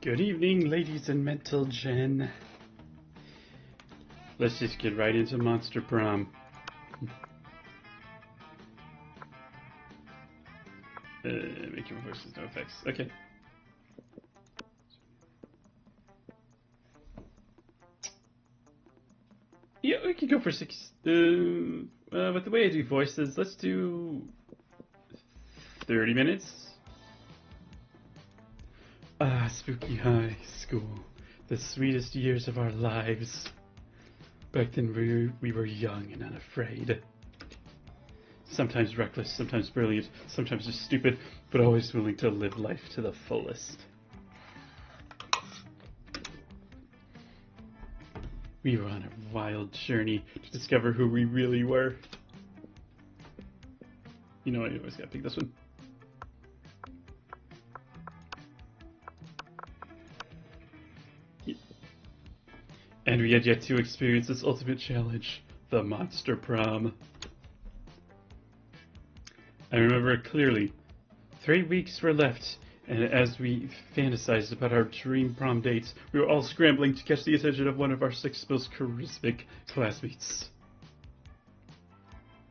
Good evening, ladies and mental gen. Let's just get right into Monster Prom. Make your voices no effects. Okay. Yeah, we can go for 6. But the way I do voices, let's do 30 minutes. Spooky high school. The sweetest years of our lives. Back then we were young and unafraid. Sometimes reckless, sometimes brilliant, sometimes just stupid, but always willing to live life to the fullest. We were on a wild journey to discover who we really were. You know, I always gotta pick this one. And we had yet to experience this ultimate challenge, the Monster Prom. I remember it clearly. 3 weeks were left, and as we fantasized about our dream prom dates, we were all scrambling to catch the attention of one of our 6 most charismatic classmates.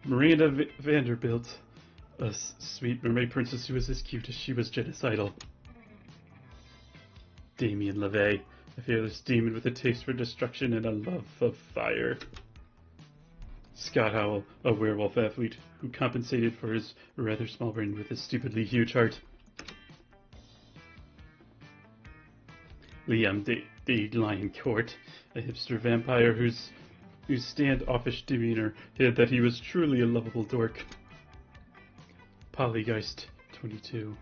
Miranda Vanderbilt, a sweet mermaid princess who was as cute as she was genocidal. Damien LaVey, a fearless demon with a taste for destruction and a love of fire. Scott Howell, a werewolf athlete who compensated for his rather small brain with a stupidly huge heart. Liam de Lioncourt, a hipster vampire whose standoffish demeanor hid that he was truly a lovable dork. Polygeist, 22.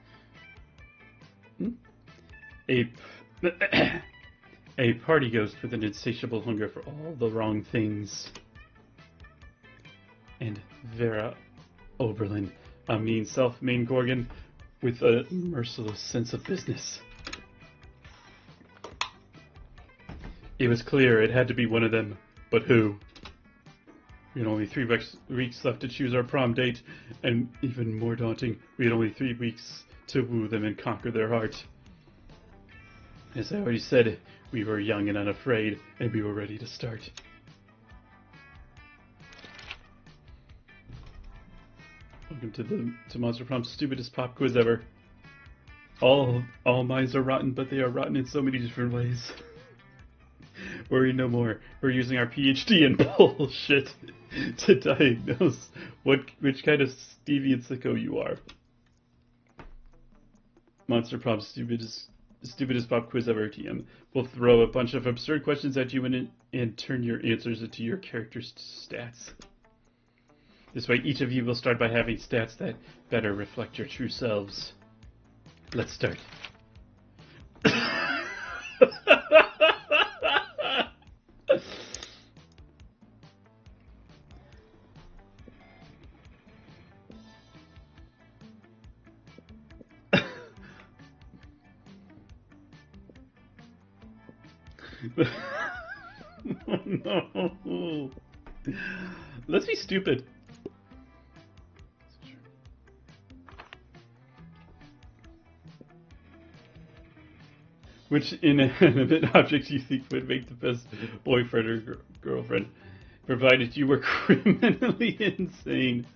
A party ghost with an insatiable hunger for all the wrong things. And Vera Oberlin, a mean self-made gorgon with a merciless sense of business. It was clear it had to be one of them, but who? We had only 3 weeks left to choose our prom date, and even more daunting, we had only 3 weeks to woo them and conquer their heart. As I already said, we were young and unafraid, and we were ready to start. Welcome to Monster Prom's stupidest pop quiz ever. All minds are rotten, but they are rotten in so many different ways. Worry no more. We're using our PhD in bullshit to diagnose which kind of deviant sicko you are. Monster Prom's stupidest pop quiz ever, TM. We'll throw a bunch of absurd questions at you and turn your answers into your character's stats. This way, each of you will start by having stats that better reflect your true selves. Let's start. Oh, no. Let's be stupid. Which inanimate object do you think would make the best boyfriend or girlfriend, provided you were criminally insane?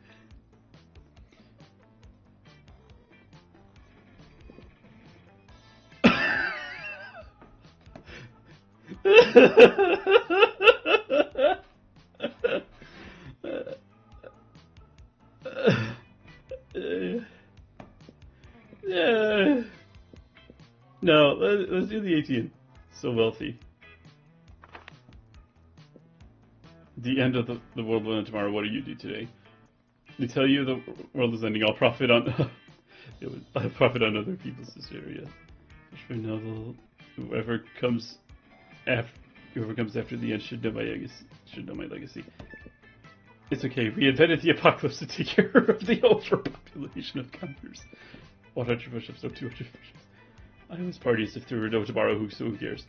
No, let's do the 18. So wealthy. The end of the world will end tomorrow. What do you do today? They tell you the world is ending. I'll profit on I'll profit on other people's hysteria. For now, whoever comes after the end should know my legacy. It's okay. We invented the apocalypse to take care of the overpopulation of commoners. 100 push-ups, no 200 push-ups. I always party as if there were no tomorrow, so who cares?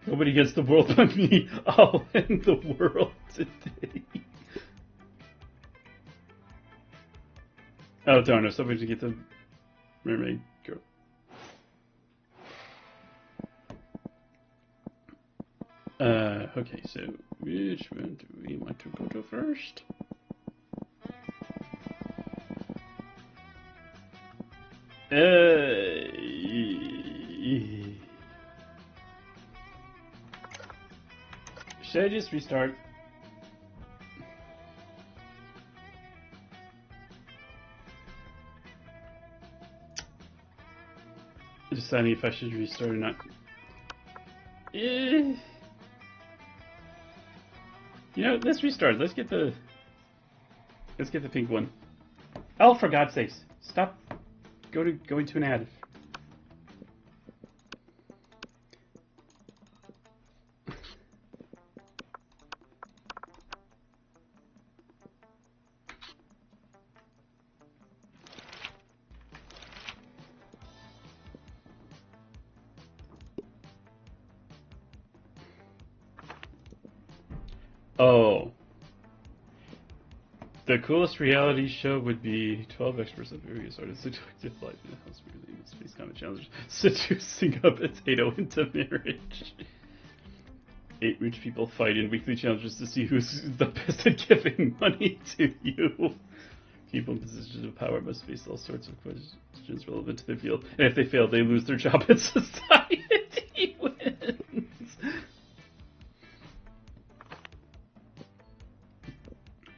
Nobody gets the world but me. I'll end the world today. Oh darn, if somebody to get the mermaid girl. Okay, so which one do we want to go to first? Should I just restart? Deciding if I should restart or not. You know, let's restart. Let's get the pink one. Oh, for God's sakes! Stop. Going to an ad. Oh. The coolest reality show would be 12 experts of various artists who active life in the house really must face common challenges, seducing a potato into marriage. 8 rich people fight in weekly challenges to see who's the best at giving money to you. People in positions of power must face all sorts of questions relevant to their field, and if they fail, they lose their job in society wins.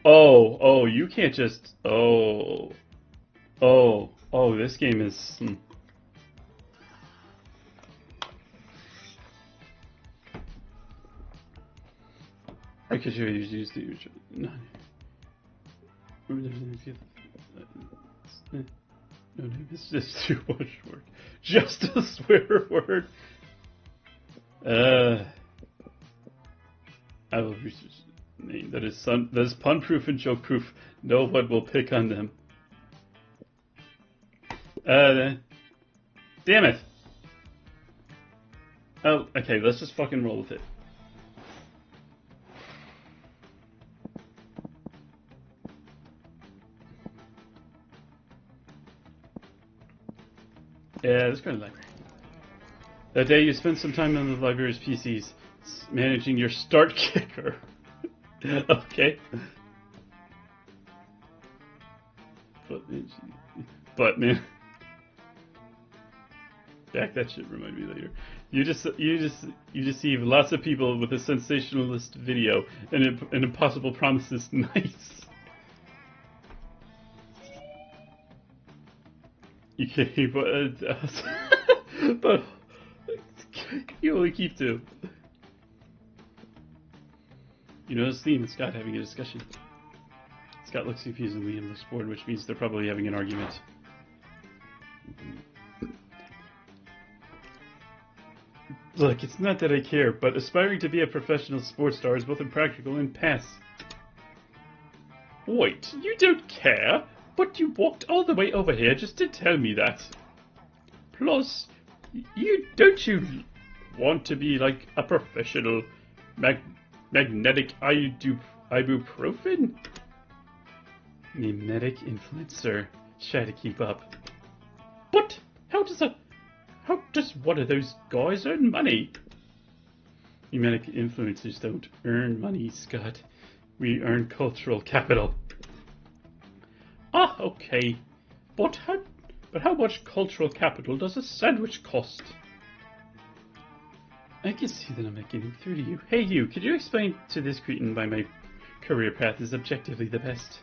Oh, you can't just... Oh, this game is... Because you use the... No, it's just too much work. Just a swear word. I will research the name that is pun-proof and joke-proof. No one will pick on them. Damn it. Oh, okay, let's just fucking roll with it. Yeah, let's go to the library. That day you spent some time on the library's PCs, managing your start kicker. Okay. But man, Jack, that shit remind me later. You deceive lots of people with a sensationalist video and impossible promises. Nice. You can't, but you only keep 2. You notice Liam and Scott having a discussion. Scott looks confused and Liam looks bored, which means they're probably having an argument. Look, it's not that I care, but aspiring to be a professional sports star is both impractical and pass. Wait, you don't care? But you walked all the way over here just to tell me that. Plus, you want to be like a professional magnetic ibuprofen? Mimetic influencer. Try to keep up. But how does one of those guys earn money? Mimetic influencers don't earn money, Scott. We earn cultural capital. Ah, okay. But how much cultural capital does a sandwich cost? I can see that I'm not getting through to you. Hey you, could you explain to this cretin why my career path is objectively the best?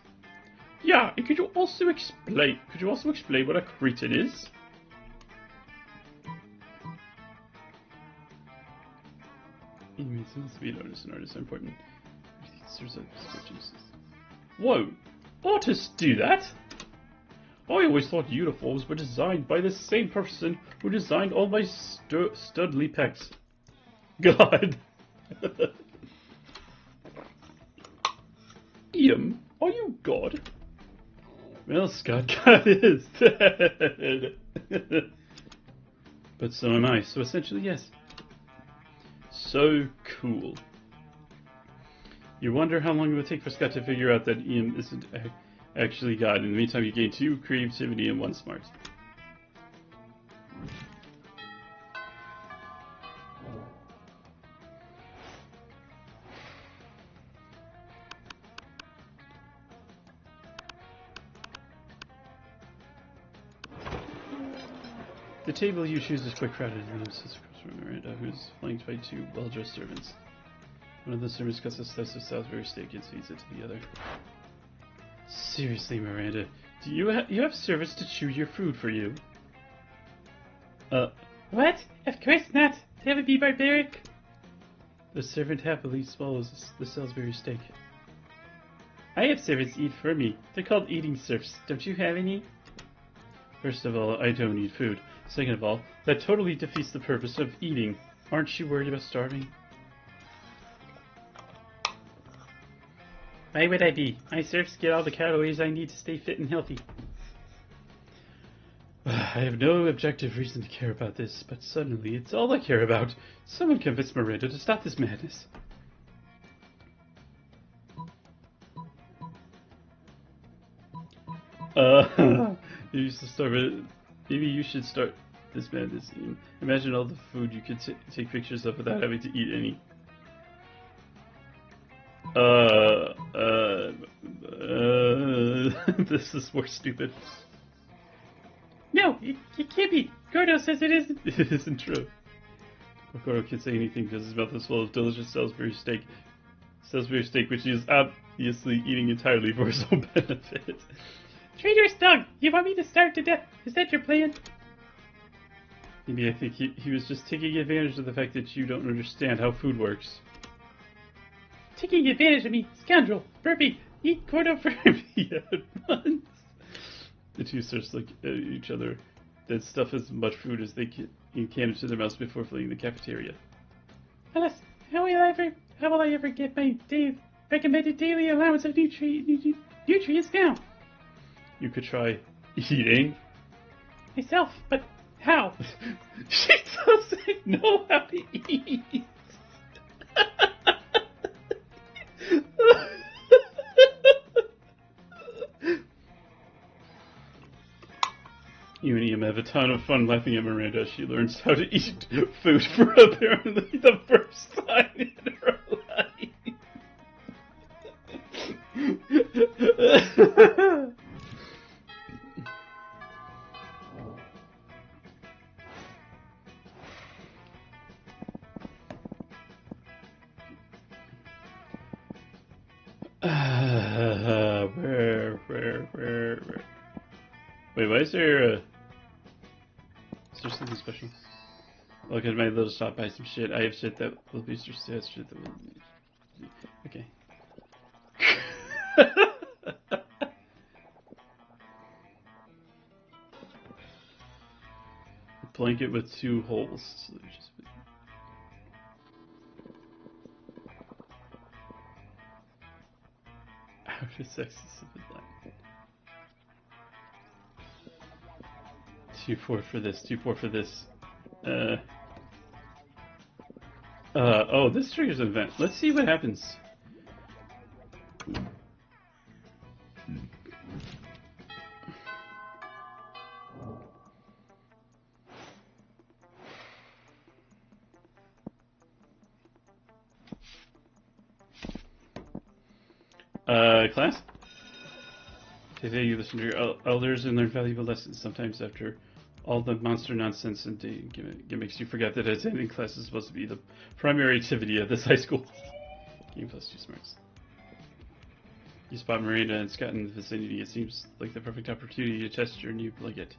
Yeah, and could you also explain what a cretin is? It must be noticed and artists are important. Whoa! Artists do that? I always thought uniforms were designed by the same person who designed all my studly pecs. God. Ian, are you God? Well, Scott, God is dead. But so am I, so essentially yes. So cool. You wonder how long it would take for Scott to figure out that Ian isn't actually God. In the meantime, you gain 2 creativity and 1 smart. The table you choose is quite crowded, and sits across from Miranda, who's flanked by two well-dressed servants. One of the servants cuts a slice of Salisbury steak and feeds it to the other. Seriously, Miranda, do you have servants to chew your food for you? What? Of course not. That would be barbaric. The servant happily swallows the Salisbury steak. I have servants eat for me. They're called eating serfs. Don't you have any? First of all, I don't eat food. Second of all, that totally defeats the purpose of eating. Aren't you worried about starving? Why would I be? My serfs get all the calories I need to stay fit and healthy. I have no objective reason to care about this, but suddenly it's all I care about. Someone convince Miranda to stop this madness. You used to start it. Maybe you should start this madness. Imagine all the food you could take pictures of without having to eat any. This is more stupid. No, it can't be. Gordo says it isn't. It isn't true. Gordo can't say anything because his mouth is full of delicious Salisbury steak. Salisbury steak, which he is obviously eating entirely for his own benefit. Traitorous dog! You want me to starve to death? Is that your plan? Maybe I think he was just taking advantage of the fact that you don't understand how food works. Taking advantage of me, scoundrel! Burpee! Eat Gordo Burpee at once! The two serfs look at each other, then stuff as much food as they can into their mouths before fleeing the cafeteria. Alas, how will I ever get my recommended daily allowance of nutrients now? You could try eating. Myself, but how? She doesn't know how to eat. You and Ian have a ton of fun laughing at Miranda as she learns how to eat food for apparently the first time in her life. Where? Wait, why is there something special? Look at my little shop, buy some shit. I have shit that will boost your stats, shit that will... Okay. A blanket with 2 holes. So just... Outer sexy line. 2-4 for this, 2-4 for this. Oh, this triggers an event. Let's see what happens. Class? Today you listen to your elders and learn valuable lessons. Sometimes after all the monster nonsense and gimmicks, you forget that attending class is supposed to be the primary activity of this high school. Game plus 2 smarts. You spot Miranda and Scott in the vicinity. It seems like the perfect opportunity to test your new blanket.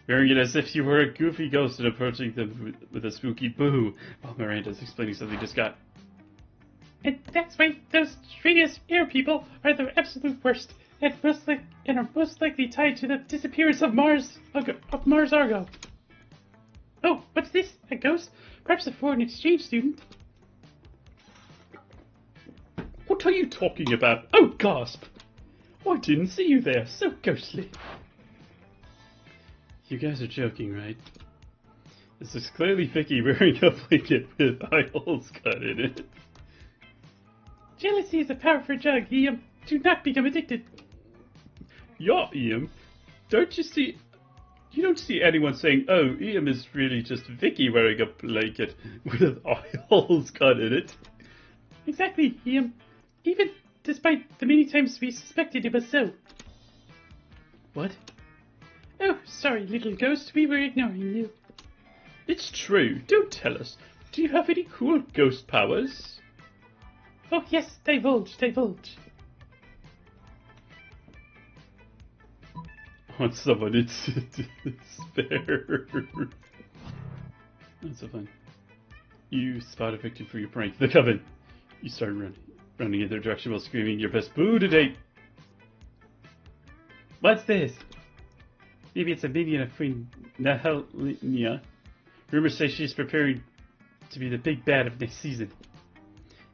Wearing it as if you were a goofy ghost and approaching them with a spooky boo while Miranda's explaining something to Scott. And that's why those Stradius air people are the absolute worst, and are most likely tied to the disappearance of Mars Argo. Oh, what's this? A ghost? Perhaps a foreign exchange student? What are you talking about? Oh, gasp! I didn't see you there. So ghostly. You guys are joking, right? This is clearly Vicky wearing a blanket with eye holes cut in it. Jealousy is a powerful drug, Ian. Do not become addicted. Yeah, Ian. Don't you see... You don't see anyone saying, oh, Ian is really just Vicky wearing a blanket with eye holes cut in it. Exactly, Ian. Even despite the many times we suspected it was so. What? Oh, sorry, little ghost. We were ignoring you. It's true. Don't tell us. Do you have any cool ghost powers? Oh, yes, divulge, divulge. Want someone to spare. That's so fun. You spot a victim for your prank. The coven. You start running in their direction while screaming your best boo to date. What's this? Maybe it's a minion of Queen Nahelia. Rumors say she's preparing to be the big bad of next season.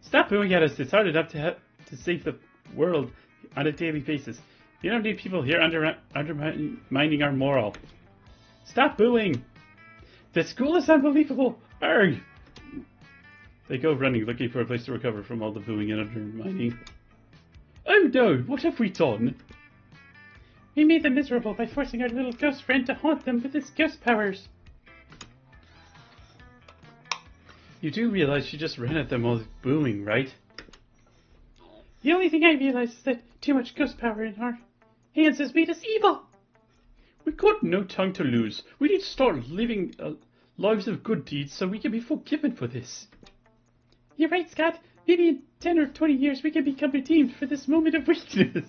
Stop booing at us. It's hard enough to save the world on a daily basis. You don't need people here undermining our morale. Stop booing! The school is unbelievable! Arg! They go running, looking for a place to recover from all the booing and undermining. Oh no! What have we done? We made them miserable by forcing our little ghost friend to haunt them with his ghost powers. You do realize she just ran at them while booing, right? The only thing I realize is that too much ghost power in our hands has made us evil. We've got no time to lose. We need to start living lives of good deeds so we can be forgiven for this. You're right, Scott. Maybe in 10 or 20 years we can become redeemed for this moment of weakness.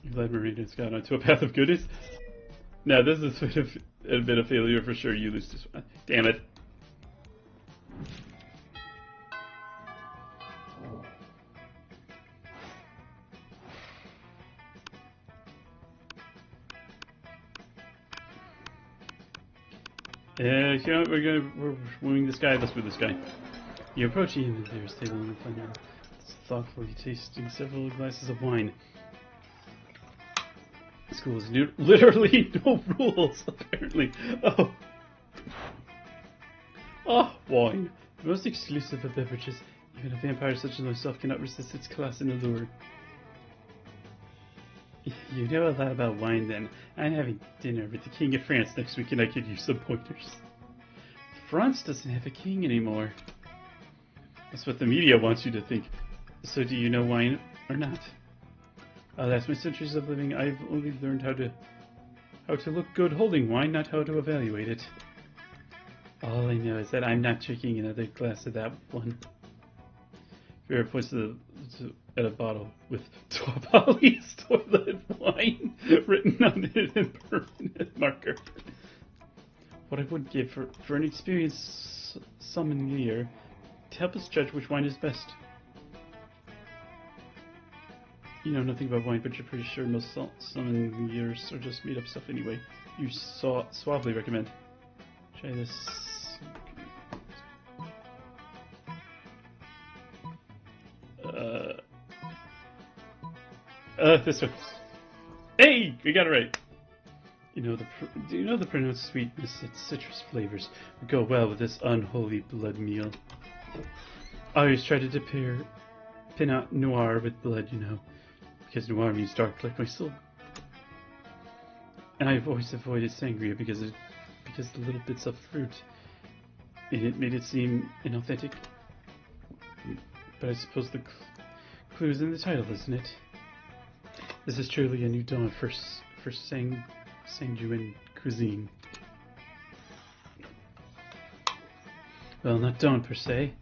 You led Marina and Scott onto a path of goodness? No, this is a bit of failure for sure. You lose this one. Damn it. You know what, we're wooing this guy, let's woo this guy. You approach the inventor's table and find out thoughtfully tasting several glasses of wine. The school is literally no rules, apparently. Oh. Oh, wine. The most exclusive of beverages. Even a vampire such as myself cannot resist its class and allure. You know a lot about wine then. I'm having dinner with the King of France next week and I could use some pointers. France doesn't have a king anymore. That's what the media wants you to think. So do you know wine or not? Alas, my centuries of living, I've only learned how to look good holding wine, not how to evaluate it. All I know is that I'm not drinking another glass of that one. Vera points at a bottle with Poly's toilet wine written on it in permanent marker. What I would give for an experienced sommelier to help us judge which wine is best. You know nothing about wine, but you're pretty sure most sommeliers are just made up stuff anyway. You suavely recommend. Try this. This one. Hey, we got it right. Do you know the pronounced sweetness and citrus flavors would go well with this unholy blood meal? I always try to pair Pinot Noir with blood, you know, because noir means dark like my soul. And I've always avoided sangria because the little bits of fruit in it made it seem inauthentic. But I suppose the clue's in the title, isn't it? This is truly a new dawn for Sanguine cuisine. Well, not dawn per se.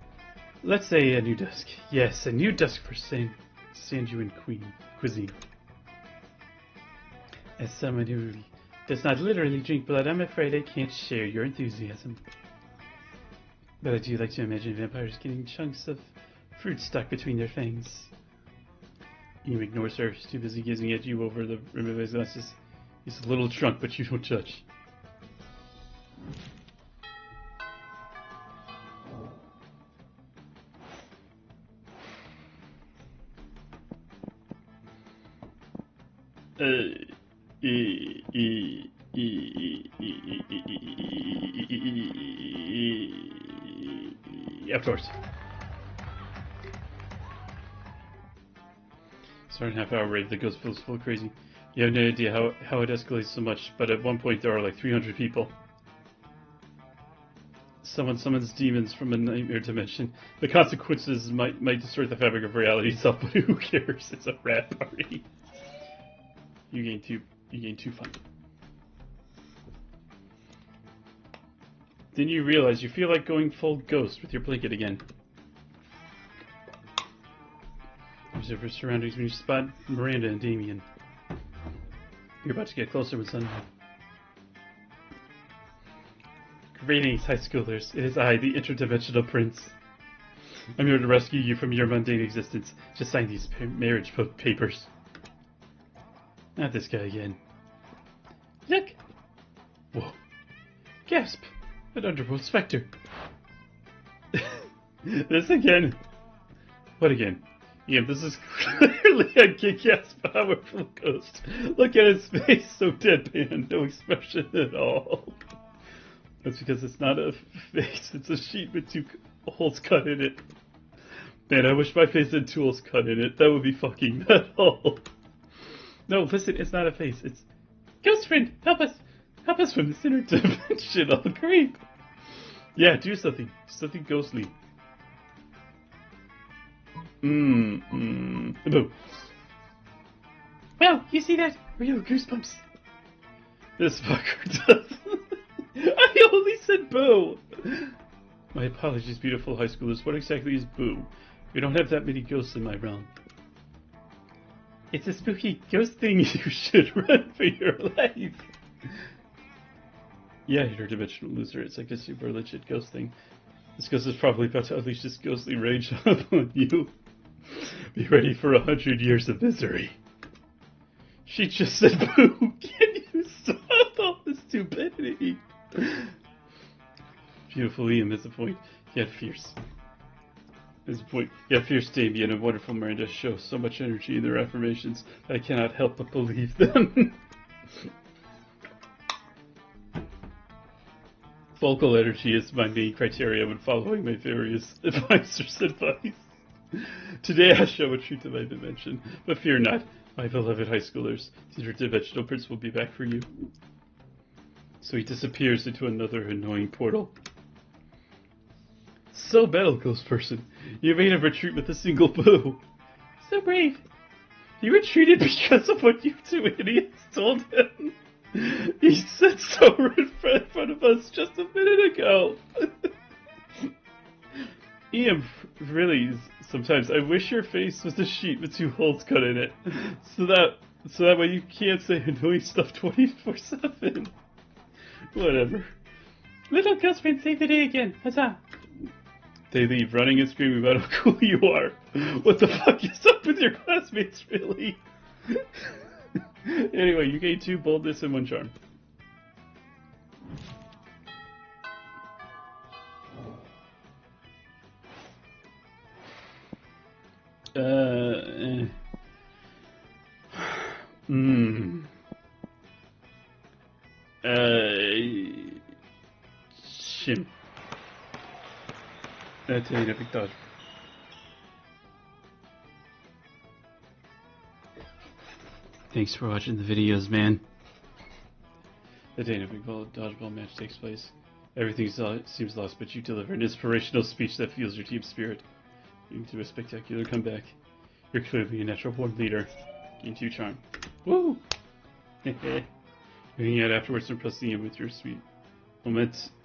Let's say a new dusk. Yes, a new dusk for Sanguine cuisine. As someone who does not literally drink blood, I'm afraid I can't share your enthusiasm. But I do like to imagine vampires getting chunks of fruit stuck between their fangs. You ignore her. She's too busy gazing at you over the rim of his glasses. He's a little drunk, but you don't judge. Of course. Start a half-hour raid that goes full crazy. You have no idea how it escalates so much, but at one point there are like 300 people. Someone summons demons from a nightmare dimension. The consequences might distort the fabric of reality itself, but who cares? It's a rat party. You gain 2 You gain 2 fun. Then you realize you feel like going full ghost with your blanket again. Observe your surroundings when you spot Miranda and Damien. You're about to get closer when sunlight. Greetings, high schoolers. It is I, the interdimensional prince. I'm here to rescue you from your mundane existence. Just sign these marriage papers. Not this guy again. Look! Whoa. Gasp! An underworld specter. This again. What again? Yeah, this is clearly a kick-ass powerful ghost. Look at his face, so deadpan, no expression at all. That's because it's not a face, it's a sheet with 2 holes cut in it. Man, I wish my face had 2 holes cut in it. That would be fucking metal. No, listen, it's not a face, it's... Ghost friend, help us! Help us from this interdimensional creep. Yeah, do something. Do something ghostly. Boo. Well, you see that? Real goosebumps. This fucker does. I only said boo. My apologies, beautiful high schoolers. What exactly is boo? We don't have that many ghosts in my realm. It's a spooky ghost thing. You should run for your life. Yeah, interdimensional loser. It's like a super legit ghost thing. This ghost is probably about to unleash this ghostly rage upon you. Be ready for 100 years of misery. She just said boo. Can you stop all this stupidity? Beautiful Liam is a point, yet fierce. Is a point, yet fierce Damien and wonderful Miranda show so much energy in their affirmations that I cannot help but believe them. Vocal energy is my main criteria when following my various advisors' advice. Today I show a truth of my dimension, but fear not, my beloved high schoolers. The interdimensional prince will be back for you. So he disappears into another annoying portal. So battle, ghost person. You made him retreat with a single boo. So brave. He retreated because of what you 2 idiots told him. He said so in front of us just a minute ago. Ian, really, sometimes I wish your face was a sheet with 2 holes cut in it, so that way you can't say annoying stuff 24/7. Whatever. Little ghost friend saved the day again. Huzzah! They leave, running and screaming about how cool you are. What the fuck is up with your classmates, really? Anyway, you gain 2 boldness and 1 charm. Shim. That's a big dodge. Thanks for watching the videos, man. The day of a dodgeball match takes place. Everything seems lost, but you deliver an inspirational speech that fuels your team spirit. You do a spectacular comeback. You're clearly a natural born leader. Gain 2 charm. Woo! Hanging out afterwards and pressing in with your sweet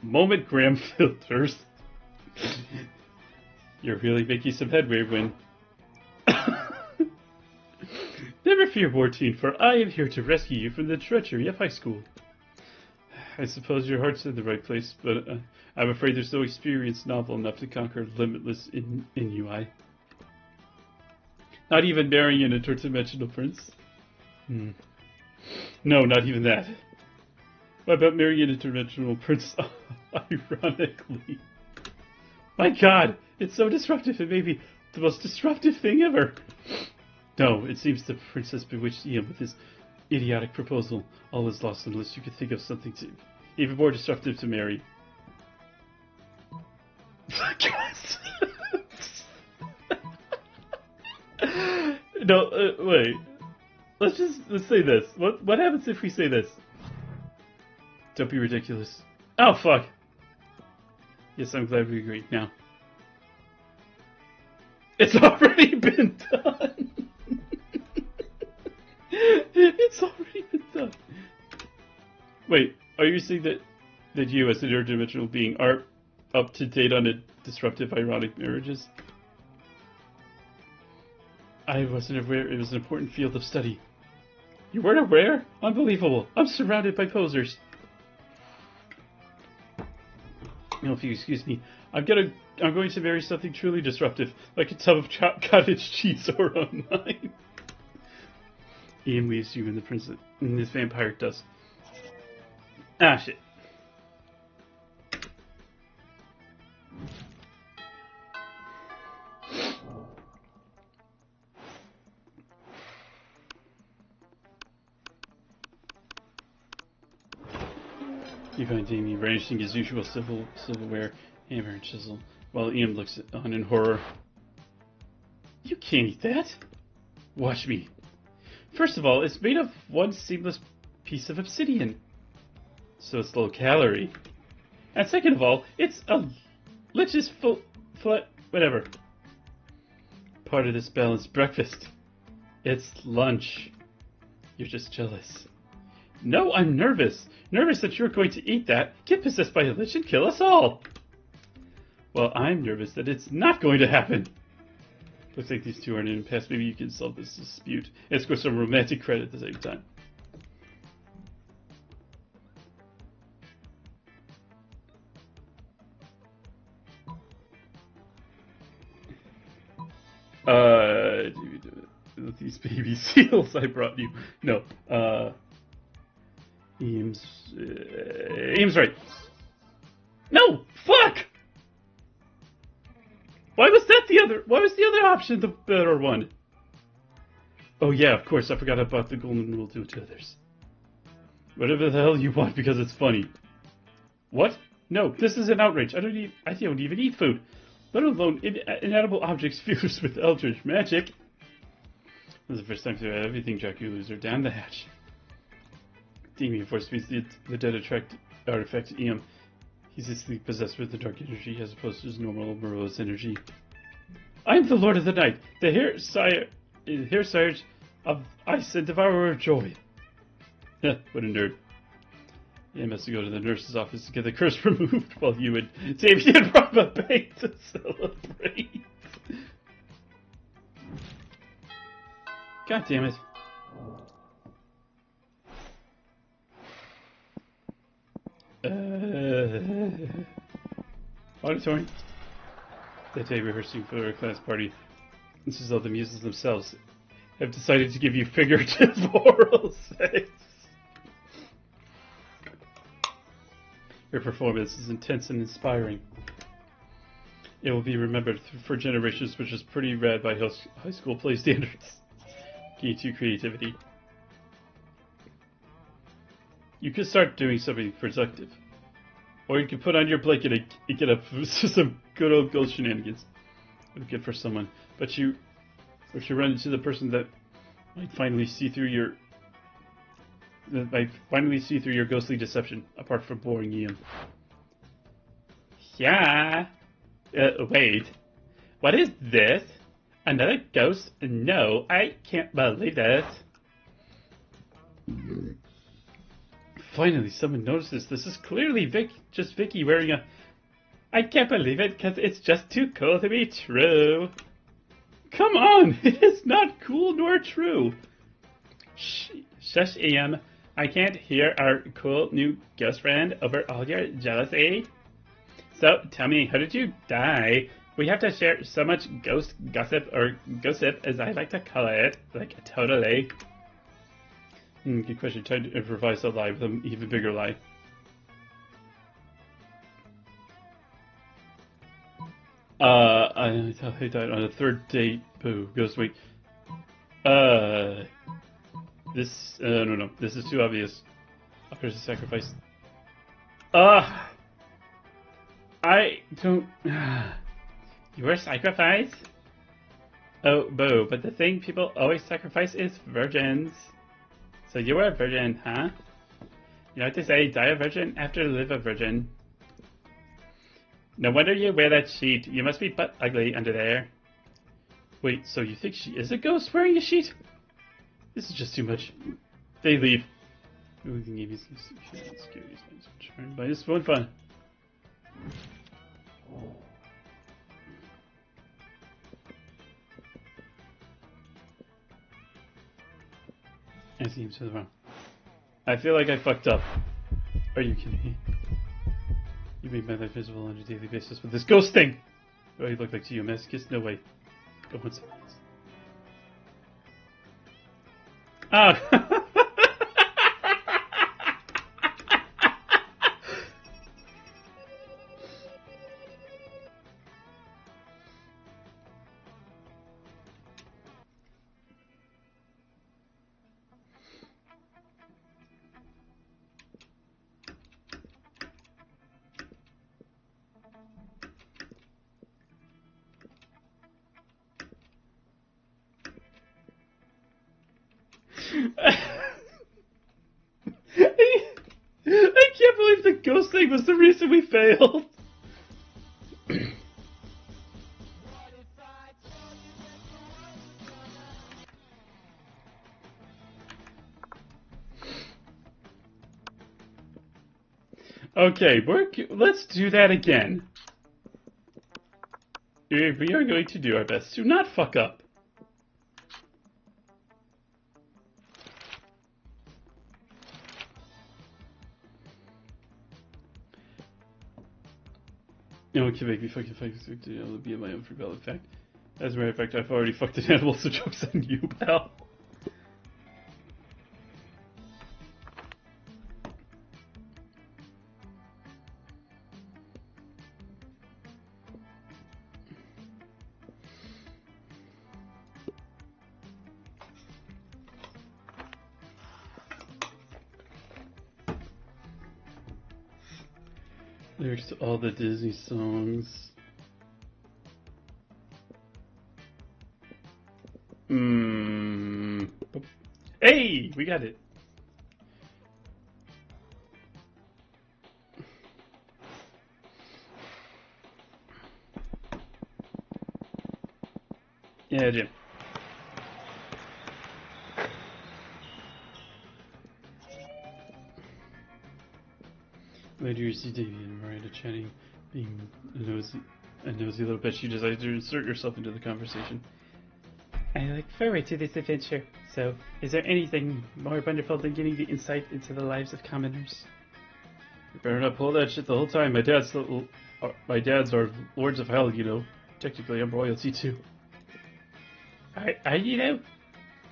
moment gram filters. You're really making some headway when... Never fear, Mortine, for I am here to rescue you from the treachery of high school. I suppose your heart's in the right place, but I'm afraid there's no experience novel enough to conquer limitless inui. Not even marrying an interdimensional prince? No, not even that. What about marrying an interdimensional prince ironically? My god, it's so disruptive, it may be the most disruptive thing ever. No, it seems the princess bewitched Ian with his idiotic proposal. All is lost unless you could think of something even more disruptive to marry. No, wait. Let's say this. What happens if we say this? Don't be ridiculous. Oh, fuck. Yes, I'm glad we agreed now. It's already been done. It's already been done. Wait, are you saying that you, as an interdimensional being, are up to date on disruptive ironic marriages? I wasn't aware it was an important field of study. You weren't aware? Unbelievable. I'm surrounded by posers. If you excuse me, I'm going to marry something truly disruptive, like a tub of cottage cheese or online. Ian leaves you in this vampire dust. Ah, shit. You find Damien brandishing his usual silverware, hammer and chisel, while Ian looks on in horror. You can't eat that! Watch me. First of all, it's made of one seamless piece of obsidian, so it's low calorie. And second of all, it's a lich's whatever. Part of this balanced breakfast. It's lunch. You're just jealous. No, I'm nervous. Nervous that you're going to eat that, get possessed by a lich, and kill us all. Well, I'm nervous that it's not going to happen. Looks like these two are in an impasse. Maybe you can solve this dispute and score some romantic credit at the same time. These baby seals I brought you. No, Aim's right. No, fuck! Why was the other option the better one? Oh yeah, of course, I forgot about the golden rule to others. Whatever the hell you want because it's funny. What? No, this is an outrage. I don't even eat food. Let alone inedible objects fused with eldritch magic. This is the first time through everything Dracula's are down the hatch. Damien force feeds the dead artifact to Ian. He's instantly possessed with the dark energy as opposed to his normal morose energy. I am the Lord of the Night, the Hair Sire of Ice and Devourer of Joy. What a nerd. Ian has to go to the nurse's office to get the curse removed while you and Damien rob a bank to celebrate. God damn it. Auditorium. That day rehearsing for a class party. This is how the muses themselves have decided to give you figurative oral sex. Your performance is intense and inspiring. It will be remembered for generations, which is pretty rad by high school play standards. Key to creativity. You could start doing something productive. Or you could put on your blanket and get up for some good old ghost shenanigans. Good for someone. But you run into the person that might finally see through your ghostly deception, apart from boring Ian. Yeah. Wait. What is this? Another ghost? No, I can't believe it. Finally, someone notices. This is clearly just Vicky wearing a... I can't believe it, because it's just too cool to be true. Come on! It is not cool nor true. Shush, Ian. I can't hear our cool new ghost friend over all your jealousy. So, tell me, how did you die? We have to share so much ghost gossip, or gossip as I like to call it. Like, totally. Good question. Try to improvise a lie with an even bigger lie. I died on a third date. Boo. Ghost, wait. No. This is too obvious. There's a sacrifice. I don't... You were sacrificed? Oh, boo. But the thing people always sacrifice is virgins. So you were a virgin, huh? You know what they say, die a virgin after live a virgin. No wonder you wear that sheet. You must be butt ugly under there. Wait, so you think she is a ghost wearing a sheet? This is just too much. They leave. We can give you some security signs. Trying by just one fun. I see him to the wrong. I feel like I fucked up. Are you kidding me? You make my life visible on a daily basis with this ghost thing! Do I look like to you, masochist? No way. Go on, silence. Ah! I can't believe the ghost thing was the reason we failed. Okay, let's do that again. We are going to do our best to not fuck up. No one can make me fucking fuck this victim. It'll be in my own free will. In fact, as a matter of fact, I've already fucked an animal, so joke's on you, pal. Lyrics to all the Disney songs. Hey, we got it. Yeah, Jim. Later you see Davy and Miranda chatting, being a nosy little bitch. She decides to insert herself into the conversation. I look forward to this adventure. So, is there anything more wonderful than getting the insight into the lives of commoners? You better not pull that shit the whole time. My dads are lords of hell, you know. Technically, I'm royalty too. Are you know?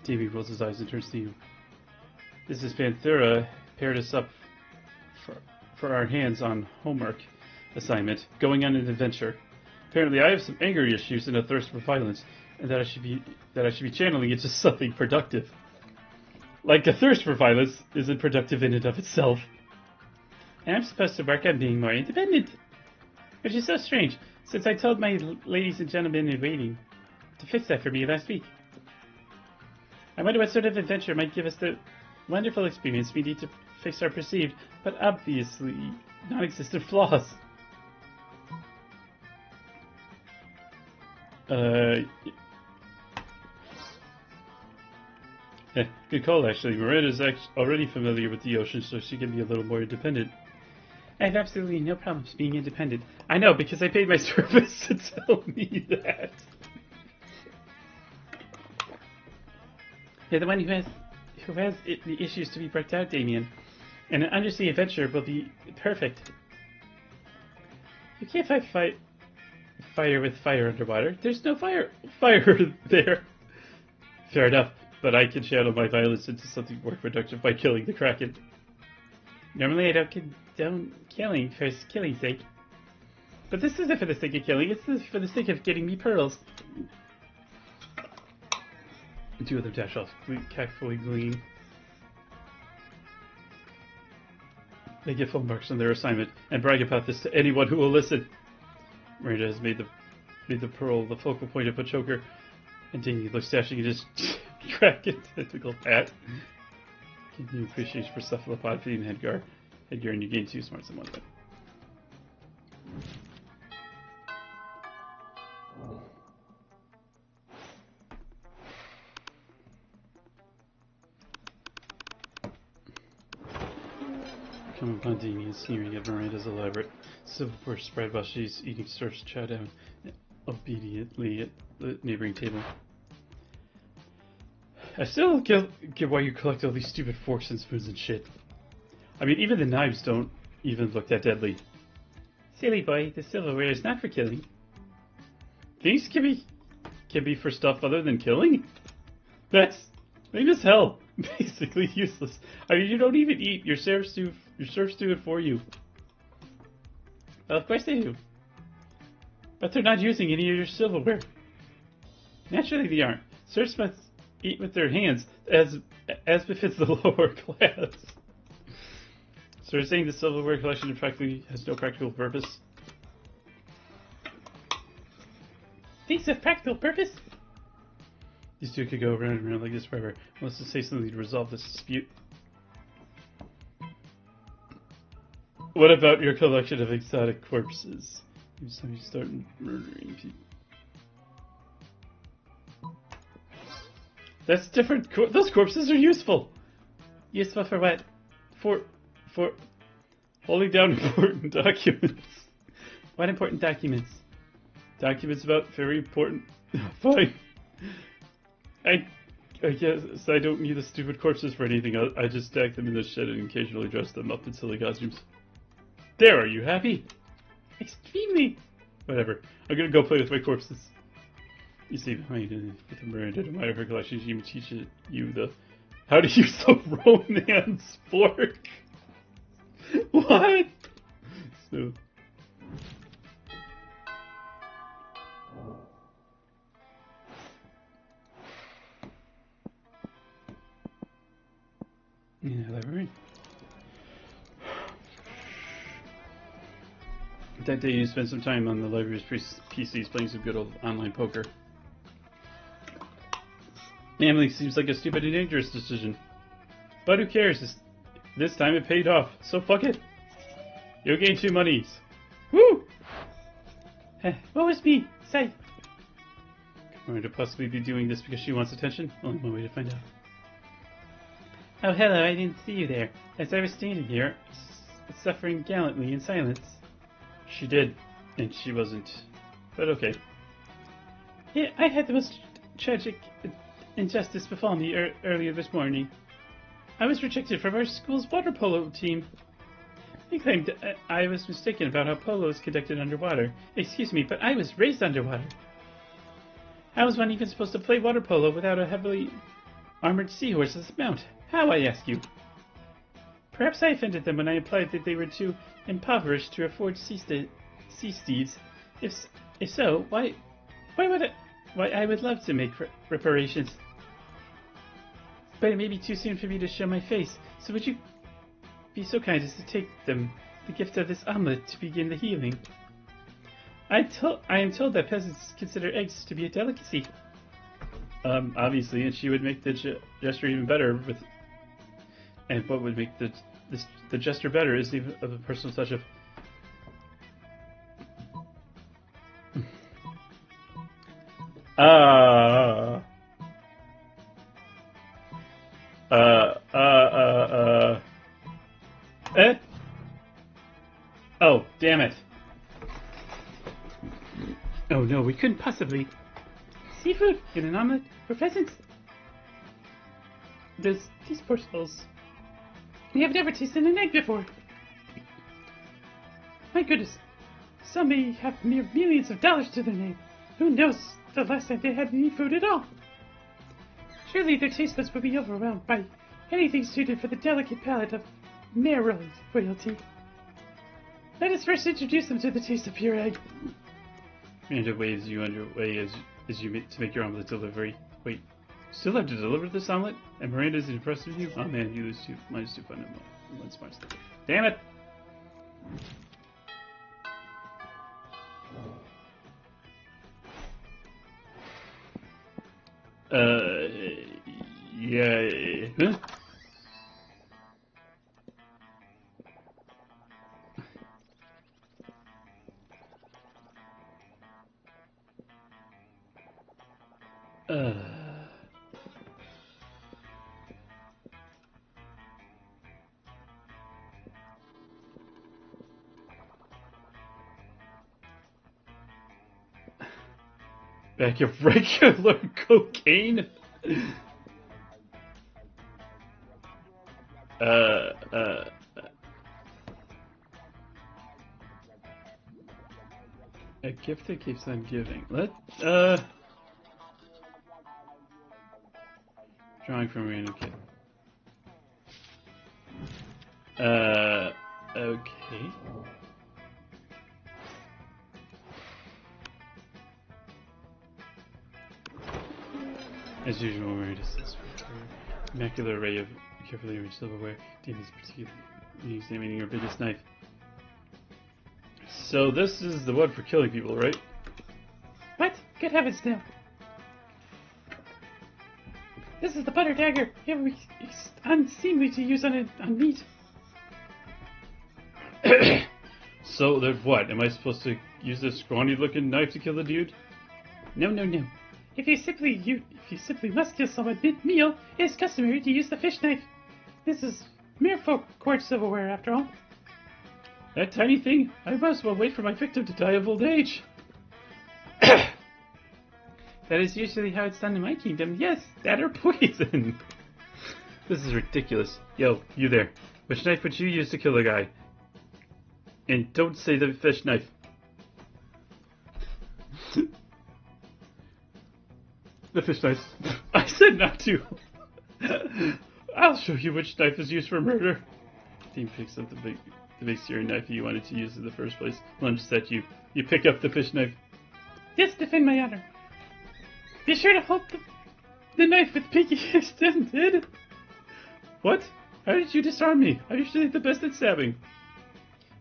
Davy rolls his eyes and turns to you. This is Panthera paired us up for our hands-on homework assignment, going on an adventure. Apparently, I have some anger issues and a thirst for violence, and that I should be channeling into something productive. Like a thirst for violence isn't productive in and of itself. And I'm supposed to work on being more independent, which is so strange, since I told my ladies and gentlemen in waiting to fix that for me last week. I wonder what sort of adventure might give us the wonderful experience we need to fix our perceived, but obviously non-existent flaws. Yeah, good call, actually. Miranda's already familiar with the ocean, so she can be a little more independent. I have absolutely no problems being independent. I know, because I paid my service to tell me that. You're the one who has the issues to be worked out, Damien. And an undersea adventure will be perfect. You can't fight fire with fire underwater. There's no fire there. Fair enough, but I can channel my violence into something more productive by killing the Kraken. Normally I don't condone killing for killing's sake. But this isn't for the sake of killing, it's for the sake of getting me pearls. The two of them dash off, cactfully gleam. They get full marks on their assignment and brag about this to anyone who will listen. Miranda has made the pearl the focal point of a choker, and Davy looks dashing at his Kraken tentacle hat. Give you appreciation for cephalopod feeding Edgar, and you gain 2 smarts in 1 time. come upon Dini and sneering at Miranda's elaborate silverware spread while she's eating starched chow down obediently at the neighboring table. I still don't get why you collect all these stupid forks and spoons and shit. I mean, even the knives don't even look that deadly. Silly boy, the silverware is not for killing. Things can be for stuff other than killing? That's lame as hell. Basically useless. I mean, you don't even eat. Your serfs do it for you. Well, of course they do. But they're not using any of your silverware. Naturally they aren't. Serfs must eat with their hands, as befits the lower class. So you're saying the silverware collection practically has no practical purpose? Things of practical purpose? These two could go around and around like this forever. Let's just say something to resolve this dispute. What about your collection of exotic corpses? So you start murdering people. That's different. Those corpses are useful. Useful for what? For holding down important documents. What important documents? Documents about very important. Fine. I guess I don't need the stupid corpses for anything. I just stack them in the shed and occasionally dress them up in silly costumes. There, are you happy? Extremely. Whatever. I'm gonna go play with my corpses. You see, with Miranda to admire her collection, she even teaches you the how to use the romance fork. What? So. Yeah, library. That day you spent some time on the library's PCs playing some good old online poker. Gambling seems like a stupid and dangerous decision. But who cares? This time it paid off, so fuck it. You'll gain 2 monies. Woo! What was me? Say. Going to possibly be doing this because she wants attention? Only one way to find out. Oh, hello, I didn't see you there. As I was standing here, suffering gallantly in silence. She did, and she wasn't. But okay. Yeah, I had the most tragic injustice befall me earlier this morning. I was rejected from our school's water polo team. They claimed I was mistaken about how polo is conducted underwater. Excuse me, but I was raised underwater. How is one even supposed to play water polo without a heavily armored seahorse as a mount? How, I ask you? Perhaps I offended them when I implied that they were too impoverished to afford sea steeds. If so, why I would love to make reparations. But it may be too soon for me to show my face, so would you be so kind as to take them the gift of this omelet to begin the healing? I am told that peasants consider eggs to be a delicacy. Obviously, and she would make the gesture even better with. And what would make the gesture better is even of a personal touch of. Oh, damn it. Oh no, we couldn't possibly. Seafood in an omelet for peasants? These poor souls. We have never tasted an egg before. My goodness. Some may have mere millions of dollars to their name. Who knows the last time they had any food at all? Surely their taste buds would be overwhelmed by anything suited for the delicate palate of mere royalty. Let us first introduce them to the taste of pure egg. Miranda waves you underway as you make your omelet delivery. Wait, still have to deliver this omelet? And Miranda's impressed with you? Oh man, you lose 2 minus 2 fun and 1 smart stuff. Damn it! Yeah. Huh? bag of regular cocaine? A gift that keeps on giving. Drawing from a random kid. Okay. As usual, we're just this immaculate array of carefully arranged silverware. Danny's particularly examining your biggest knife. So this is the one for killing people, right? What? Good heavens, no. This is the butter dagger. It's unseemly to use on meat. So then what? Am I supposed to use this scrawny-looking knife to kill the dude? No. If you simply must kill someone mid-meal, it is customary to use the fish knife. This is mere folk court silverware, after all. That tiny thing? I might as well wait for my victim to die of old age. That is usually how it's done in my kingdom. Yes, That or poison. This is ridiculous. Yo, you there. Which knife would you use to kill a guy? And don't say the fish knife. The fish knife. I said not to. I'll show you which knife is used for murder. Dean picks up the big searing knife you wanted to use in the first place. Lunges at you. You pick up the fish knife. Yes, defend my honor. Be sure to hold the knife with pinky extended. What? How did you disarm me? I'm usually the best at stabbing.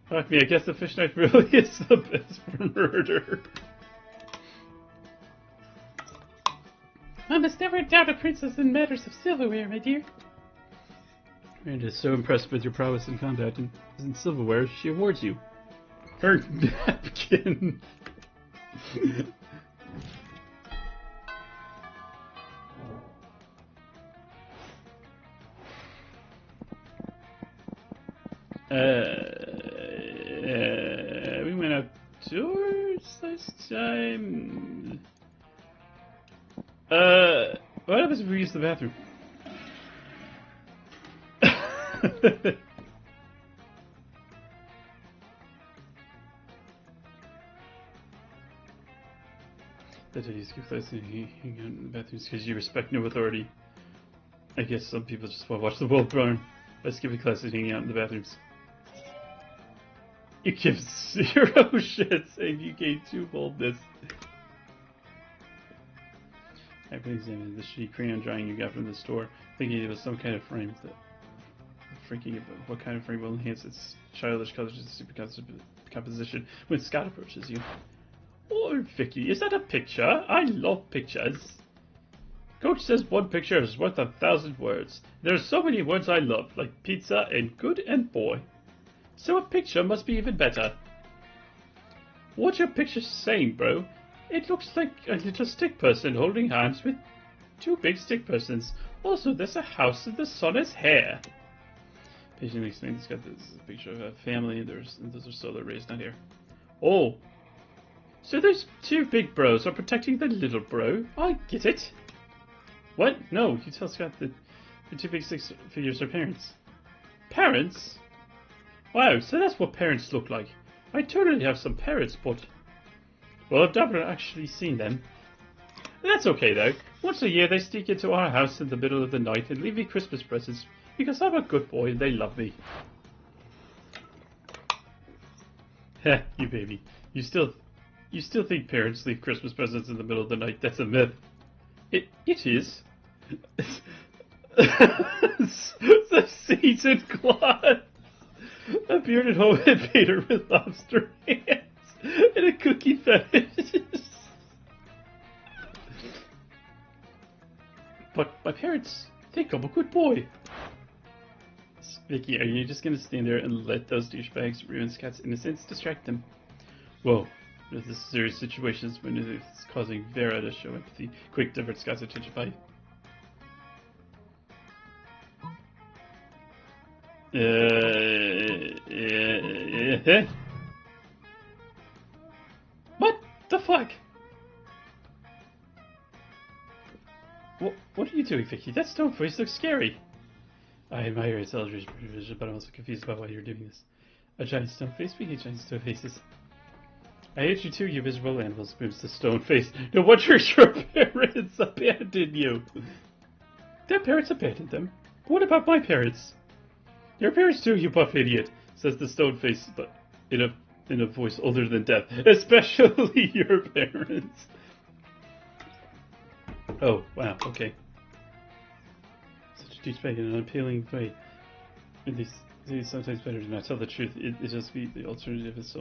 Fuck me, I guess the fish knife really is the best for murder. I must never doubt a princess in matters of silverware, my dear. Miranda is so impressed with your prowess in combat and in silverware, she awards you her napkin. We went outdoors last time. What happens if we use the bathroom? That you skip class and hang out in the bathrooms because you respect no authority. I guess some people just want to watch the world burn by skipping class and hanging out in the bathrooms. You give 0 shits and you gain 2 boldness. I've been examining the shitty crayon drawing you got from the store, thinking it was some kind of frame. Thinking about what kind of frame will enhance its childish colors and super composition when Scott approaches you. Oh, Vicky, is that a picture? I love pictures. Coach says one picture is worth 1,000 words. There's so many words I love, like pizza and good and boy. So a picture must be even better. What's your picture saying, bro? It looks like a little stick person holding hands with 2 big stick persons. Also, there's a house and the sun is hair. Patiently explains it's got this picture of a family and those are solar rays not here. Oh. So those 2 big bros are protecting the little bro. I get it. What? No, you tell Scott that the 2 big stick figures are parents. Parents? Wow, so that's what parents look like. I totally have some parents, but... Well, I've never actually seen them. That's okay, though. Once a year, they sneak into our house in the middle of the night and leave me Christmas presents, because I'm a good boy and they love me. Heh, you baby. You still think parents leave Christmas presents in the middle of the night? That's a myth. It is. The seasoned cloth. A bearded homemade painter with lobster hands and a cookie fetish. But my parents think I'm a good boy. Vicky, are you just gonna stand there and let those douchebags ruin Scott's innocence? Distract them. Whoa. There's this serious situations when it's causing Vera to show empathy. Quick, divert Scott's attention by... What the fuck? What are you doing, Vicky? That stone face looks scary. I admire its eldritch vision, but I'm also confused about why you're doing this. A giant stone face? We hate giant stone faces. I hate you too, you miserable animals, moves the stone face. No wonder your parents abandoned you. Their parents abandoned them? But what about my parents? Your parents too, you buff idiot, says the stone face, but in a voice older than death. Especially your parents. Oh, wow, okay. Such a douchebag in an unappealing way. It's sometimes better to not tell the truth. It just be the alternative is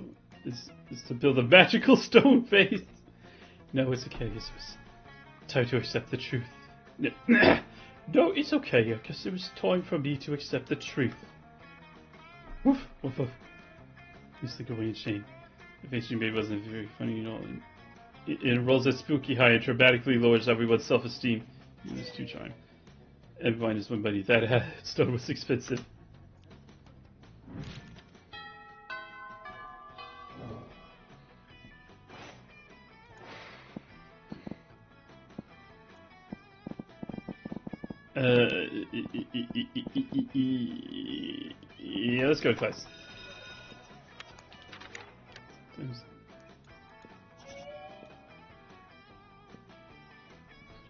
to build a magical stone face. No, it's okay. It's time to accept the truth. No, it's okay, because it was time for me to accept the truth. Woof, woof, woof. You slink away in shame. The face you made wasn't very funny, you know. It rolls a spooky high and dramatically lowers everyone's self-esteem. You was too charming. Everyone is one buddy. That stone was expensive. Yeah, let's go to class.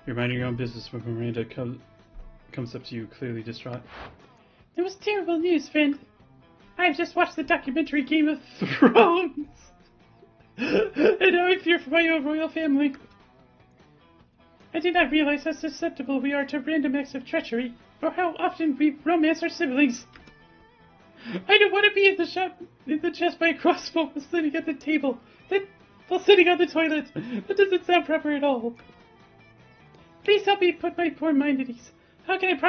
You're minding your own business when Miranda comes up to you, clearly distraught. It was terrible news, friend. I've just watched the documentary Game of Thrones. And now I fear for my own royal family. I did not realize how susceptible we are to random acts of treachery, or how often we romance our siblings. I don't want to be in the chest by a crossbow while sitting at the table, while sitting on the toilet. That doesn't sound proper at all. Please help me put my poor mind at ease. How can I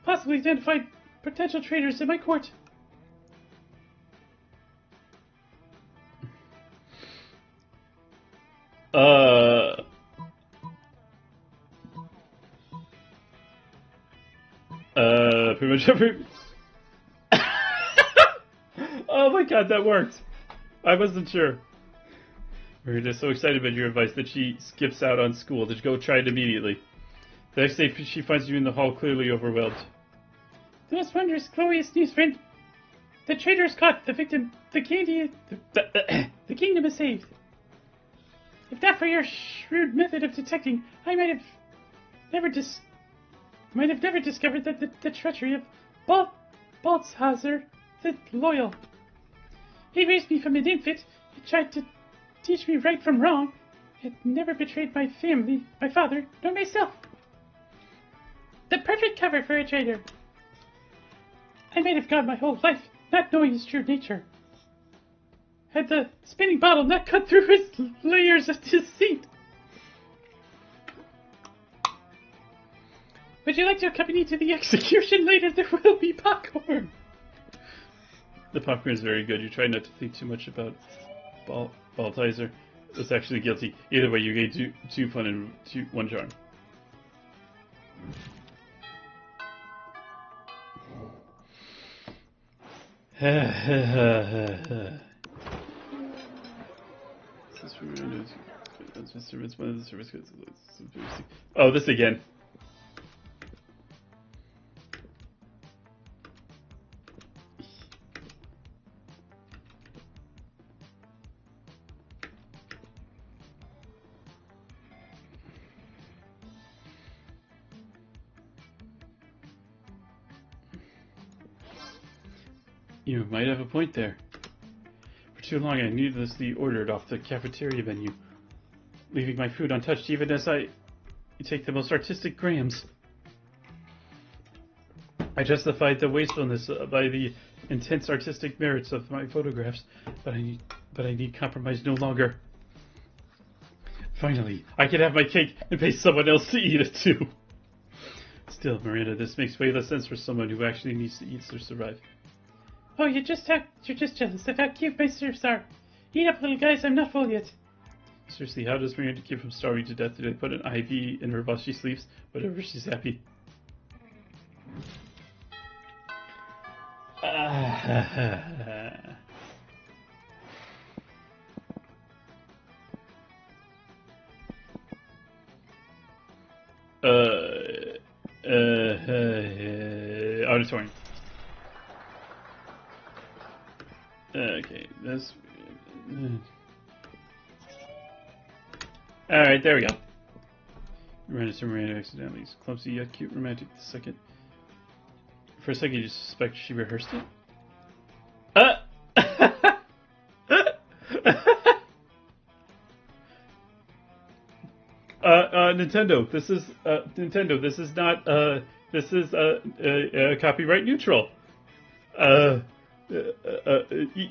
possibly identify potential traitors in my court? Pretty much every... Oh my god, that worked! I wasn't sure. Miranda's so excited about your advice that she skips out on school to go try it immediately. The next day, she finds you in the hall, clearly overwhelmed. The most wondrous, glorious news, friend. The traitor is caught. The victim, the kingdom is saved. If not for your shrewd method of detecting, I might have never discovered that the treachery of Balthazar the Loyal. He raised me from an infant. He tried to teach me right from wrong. It never betrayed my family, my father, nor myself. The perfect cover for a traitor. I might have gone my whole life not knowing his true nature. Had the spinning bottle not cut through his layers of deceit. Would you like to accompany to the execution later? There will be popcorn. The popcorn is very good. You try not to think too much about Balthazar. It's actually guilty. Either way, you gain two fun and one charm. Oh, this again. You might have a point there. For too long I needlessly ordered off the cafeteria menu, leaving my food untouched even as I take the most artistic grams. I justified the wastefulness by the intense artistic merits of my photographs, but I need compromise no longer. Finally, I can have my cake and pay someone else to eat it too. Still, Miranda, this makes way less sense for someone who actually needs to eat to survive. Oh, you're just jealous of how cute my serfs are. Eat up, little guys, I'm not full yet. Seriously, how does Miranda keep from starving to death? Did they put an IV in her while she sleeps? Whatever, she's happy. Auditorium. Okay, this. Alright, there we go. Ran into Miranda accidentally. He's clumsy yet cute, romantic. The second. For a second, you suspect she rehearsed it? Nintendo. This is Nintendo. This is not. This is copyright neutral.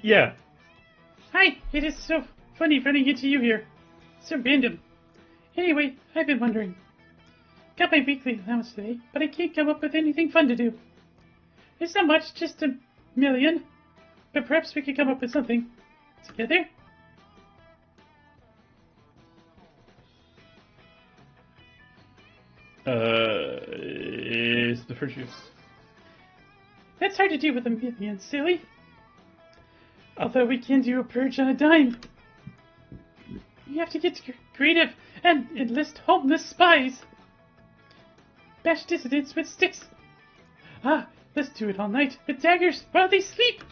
Yeah. Hi, it is so funny running into you here. So random. Anyway, I've been wondering. Got my weekly allowance today, but I can't come up with anything fun to do. It's not much, just $1 million. But perhaps we could come up with something. Together? It's the fruit juice. That's hard to do with $1 million, silly. Although we can do a purge on a dime. You have to get creative and enlist homeless spies. Bash dissidents with sticks. Ah, let's do it all night with daggers while they sleep.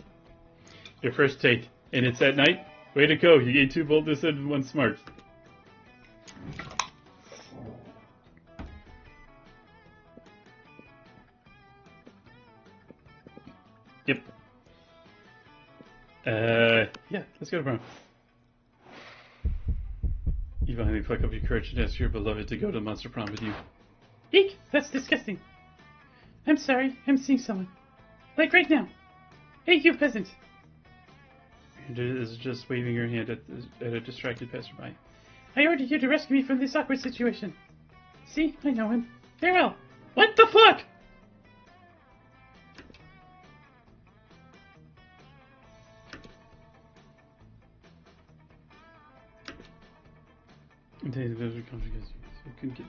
Your first take, and it's at night? Way to go, you gained 2 boldness and 1 smart. Yep. Yeah, let's go to prom. You finally pluck up your courage and ask your beloved to go to Monster Prom with you. Eek, that's disgusting. I'm sorry, I'm seeing someone. Like right now. Hey, you peasant. Miranda is just waving her hand at a distracted passerby. I ordered you to rescue me from this awkward situation. See, I know him. Very well. What the fuck? Couldn't get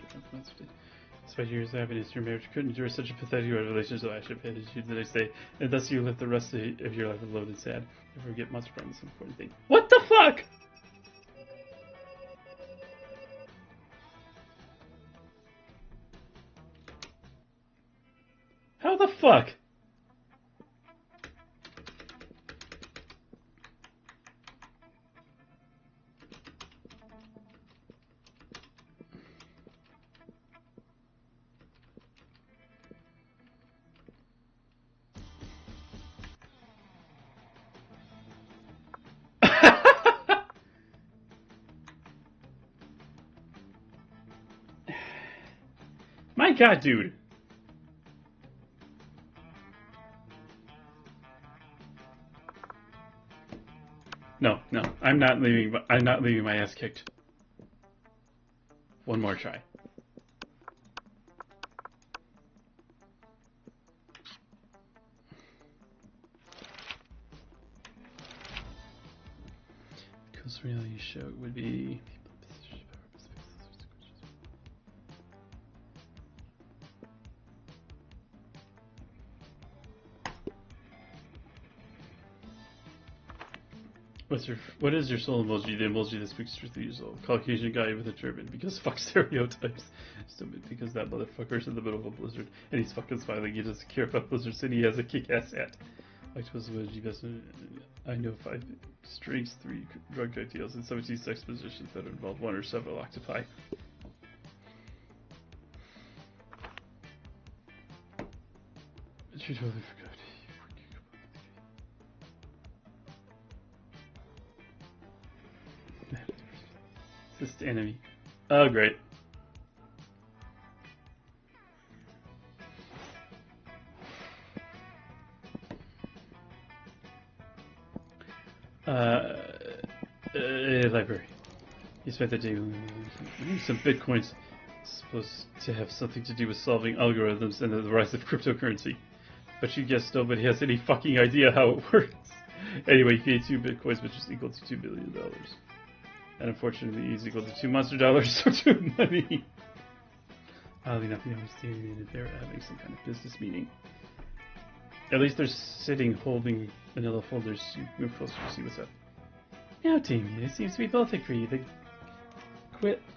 despite years of happiness, your marriage couldn't endure such a pathetic relationship. I should have hated you the next day, and thus you live the rest of your life alone and sad. Never forget Monster Prom is an important thing. What the fuck? How the fuck? My god, dude. No, I'm not leaving my ass kicked. One more try. Because reality show would be what is your soul emoji? The emoji that speaks truth to your soul. Caucasian guy with a turban. Because fuck stereotypes. Stupid. Because that motherfucker's in the middle of a blizzard. And he's fucking smiling. He doesn't care about blizzards. And he has a kick-ass hat. Octopus emoji best. I know 5 strings, 3 drug cocktails, and 17 sex positions that involve 1 or several octopi. But you totally forgot. This enemy. Oh, great. Library. You spent the day with some bitcoins. Supposed to have something to do with solving algorithms and the rise of cryptocurrency. But you guess nobody has any fucking idea how it works. Anyway, you paid 2 bitcoins, which is equal to $2 billion. And unfortunately, E is equal to 2 monster dollars, so 2 money. Oddly enough, you know, they're having some kind of business meeting. At least they're sitting holding vanilla folders. You move closer to see what's up. Now, Damien, it seems to be Baltic for you. The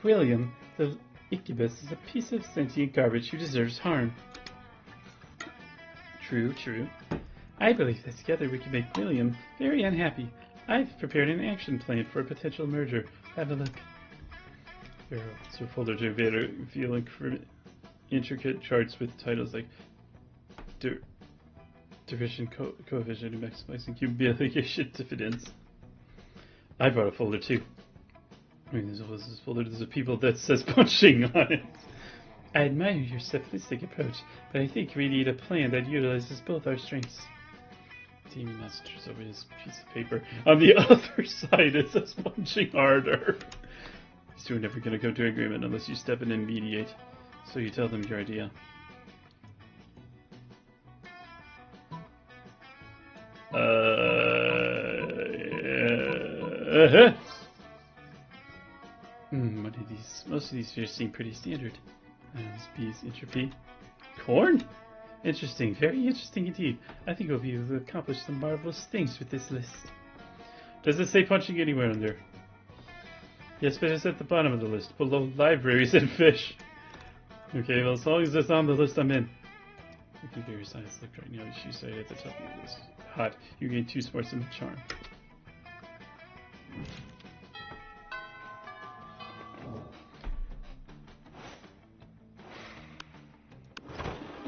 Quilliam, the Incubus is a piece of sentient garbage who deserves harm. True, true. I believe that together we can make William very unhappy. I've prepared an action plan for a potential merger. Have a look. There are also folder to reveal intricate charts with titles like division coefficient and maximizing humiliation dividends. I brought a folder too. I mean, there's this folder, there's a people that says punching on it. I admire your simplistic approach, but I think we need a plan that utilizes both our strengths. Damien masters over his piece of paper. On the other side, it says punching harder. These two are never going to come to an agreement unless you step in and mediate. So you tell them your idea. What are these? Most of these fears seem pretty standard. Bees, entropy. Corn? Interesting, very interesting indeed. I think we'll be able to accomplish some marvelous things with this list. Does it say punching anywhere on there? Yes, but it's at the bottom of the list, below libraries and fish. Okay, well, as long as it's on the list, I'm in. I can very science look right now. She said at the top of the list. Hot. You gain 2 smarts and a charm.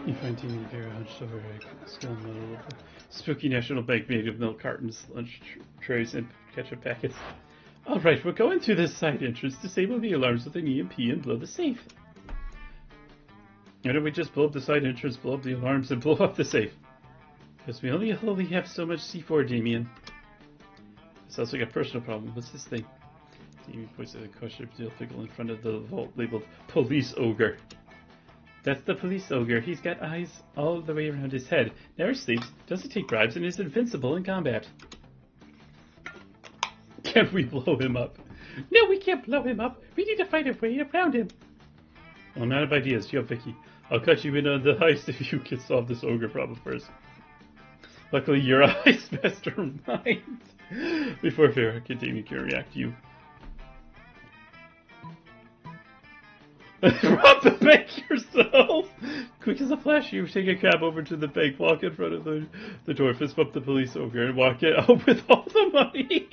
You find Timmy very hunched over a skull model of a spooky national bank made of milk cartons, lunch trays, and ketchup packets. Alright, we're going through this side entrance. Disable the alarms with an EMP and blow the safe. Why don't we just blow up the side entrance, blow up the alarms, and blow up the safe? Because we only have so much C4, Damien. Sounds like a personal problem. What's this thing? Damien points at a kosher deal pickle in front of the vault labeled Police Ogre. That's the police ogre. He's got eyes all the way around his head, never sleeps, doesn't take bribes, and is invincible in combat. Can we blow him up? No, we can't blow him up. We need to find a way around him. Well, I'm out of ideas. You have Vicky. I'll cut you in on the heist if you can solve this ogre problem first. Luckily, you're a heist mastermind. Before Farrah can react to you. Rob the bank yourself! Quick as a flash, you take a cab over to the bank, walk in front of the door, fist bump the police ogre, and walk out with all the money.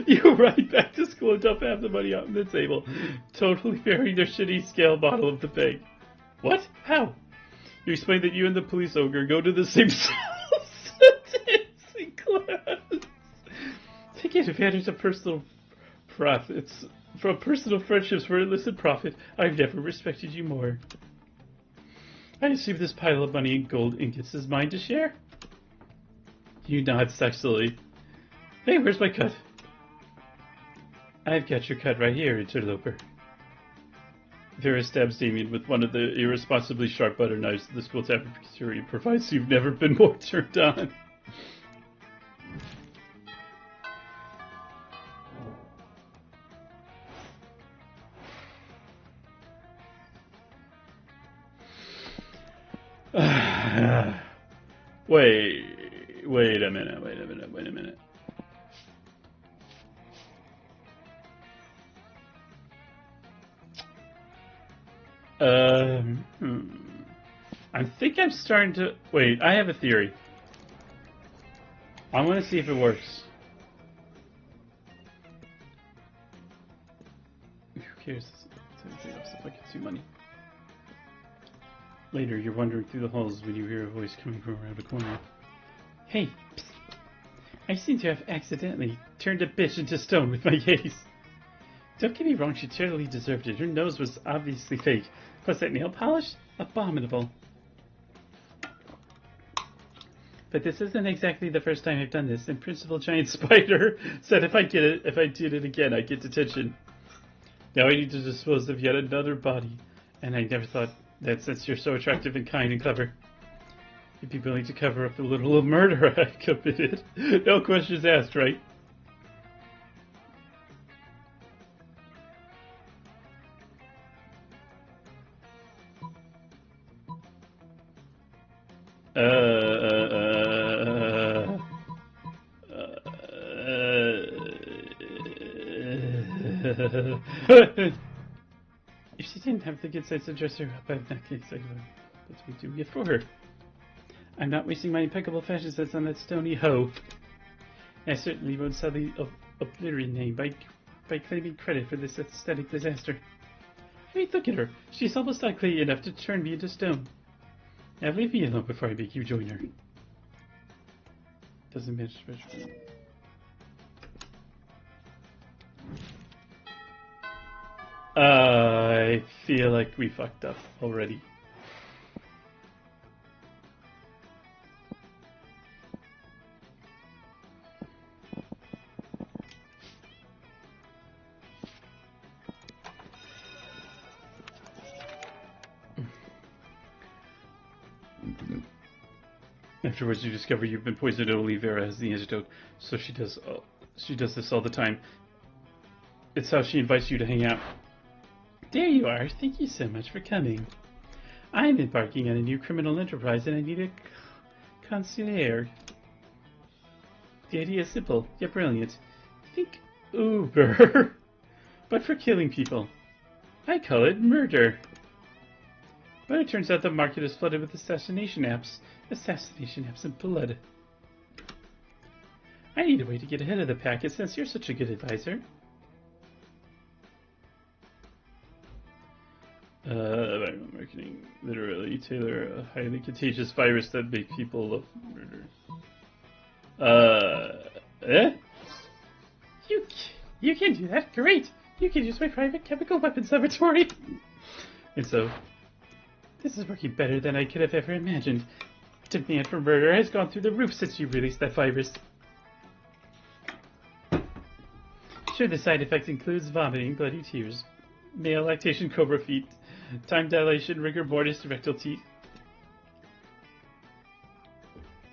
You ride back to school and dump half the money out on the table, totally burying their shitty scale bottle of the bank. What? How? You explain that you and the police ogre go to the same dancing class. Taking advantage of personal profits. From personal friendships for illicit profit, I've never respected you more. I assume this pile of money and gold ingots is mine to share? You nod sexily. Hey, where's my cut? I've got your cut right here, interloper. Vera stabs Damien with one of the irresponsibly sharp butter knives the school cafeteria provides, so you've never been more turned on. Wait a minute. I think I'm starting to... Wait, I have a theory. I want to see if it works. Who cares? If I get you money. Later, you're wandering through the halls when you hear a voice coming from around a corner. Hey, psst. I seem to have accidentally turned a bitch into stone with my gaze. Don't get me wrong, she totally deserved it. Her nose was obviously fake. Plus that nail polish? Abominable. But this isn't exactly the first time I've done this, and Principal Giant Spider said if I did it again, I'd get detention. Now I need to dispose of yet another body, and I never thought that since you're so attractive and kind and clever, you'd be willing to cover up the little murder I committed. No questions asked, right? didn't have the good sense to dress her up. In that case, I was doing it for her. I'm not wasting my impeccable fashion sense on that stony hoe. I certainly won't sadly obliterate name by claiming credit for this aesthetic disaster. Wait, look at her. She's almost ugly enough to turn me into stone. Now leave me alone before I make you join her. Doesn't match. I feel like we fucked up already. Afterwards, you discover you've been poisoned and only Vera has the antidote, so she does this all the time. It's how she invites you to hang out. There you are. Thank you so much for coming. I'm embarking on a new criminal enterprise and I need a consigliere. The idea is simple, yet brilliant. Think Uber, but for killing people. I call it murder. But it turns out the market is flooded with assassination apps and blood. I need a way to get ahead of the pack, and since you're such a good advisor. Marketing, literally tailor a highly contagious virus that makes people love murder. You can do that. Great. You can use my private chemical weapons laboratory. And so, this is working better than I could have ever imagined. Demand for murder has gone through the roof since you released that virus. Sure, the side effects includes vomiting, bloody tears, male lactation, cobra feet, time dilation, rigor mortis, rectal teeth,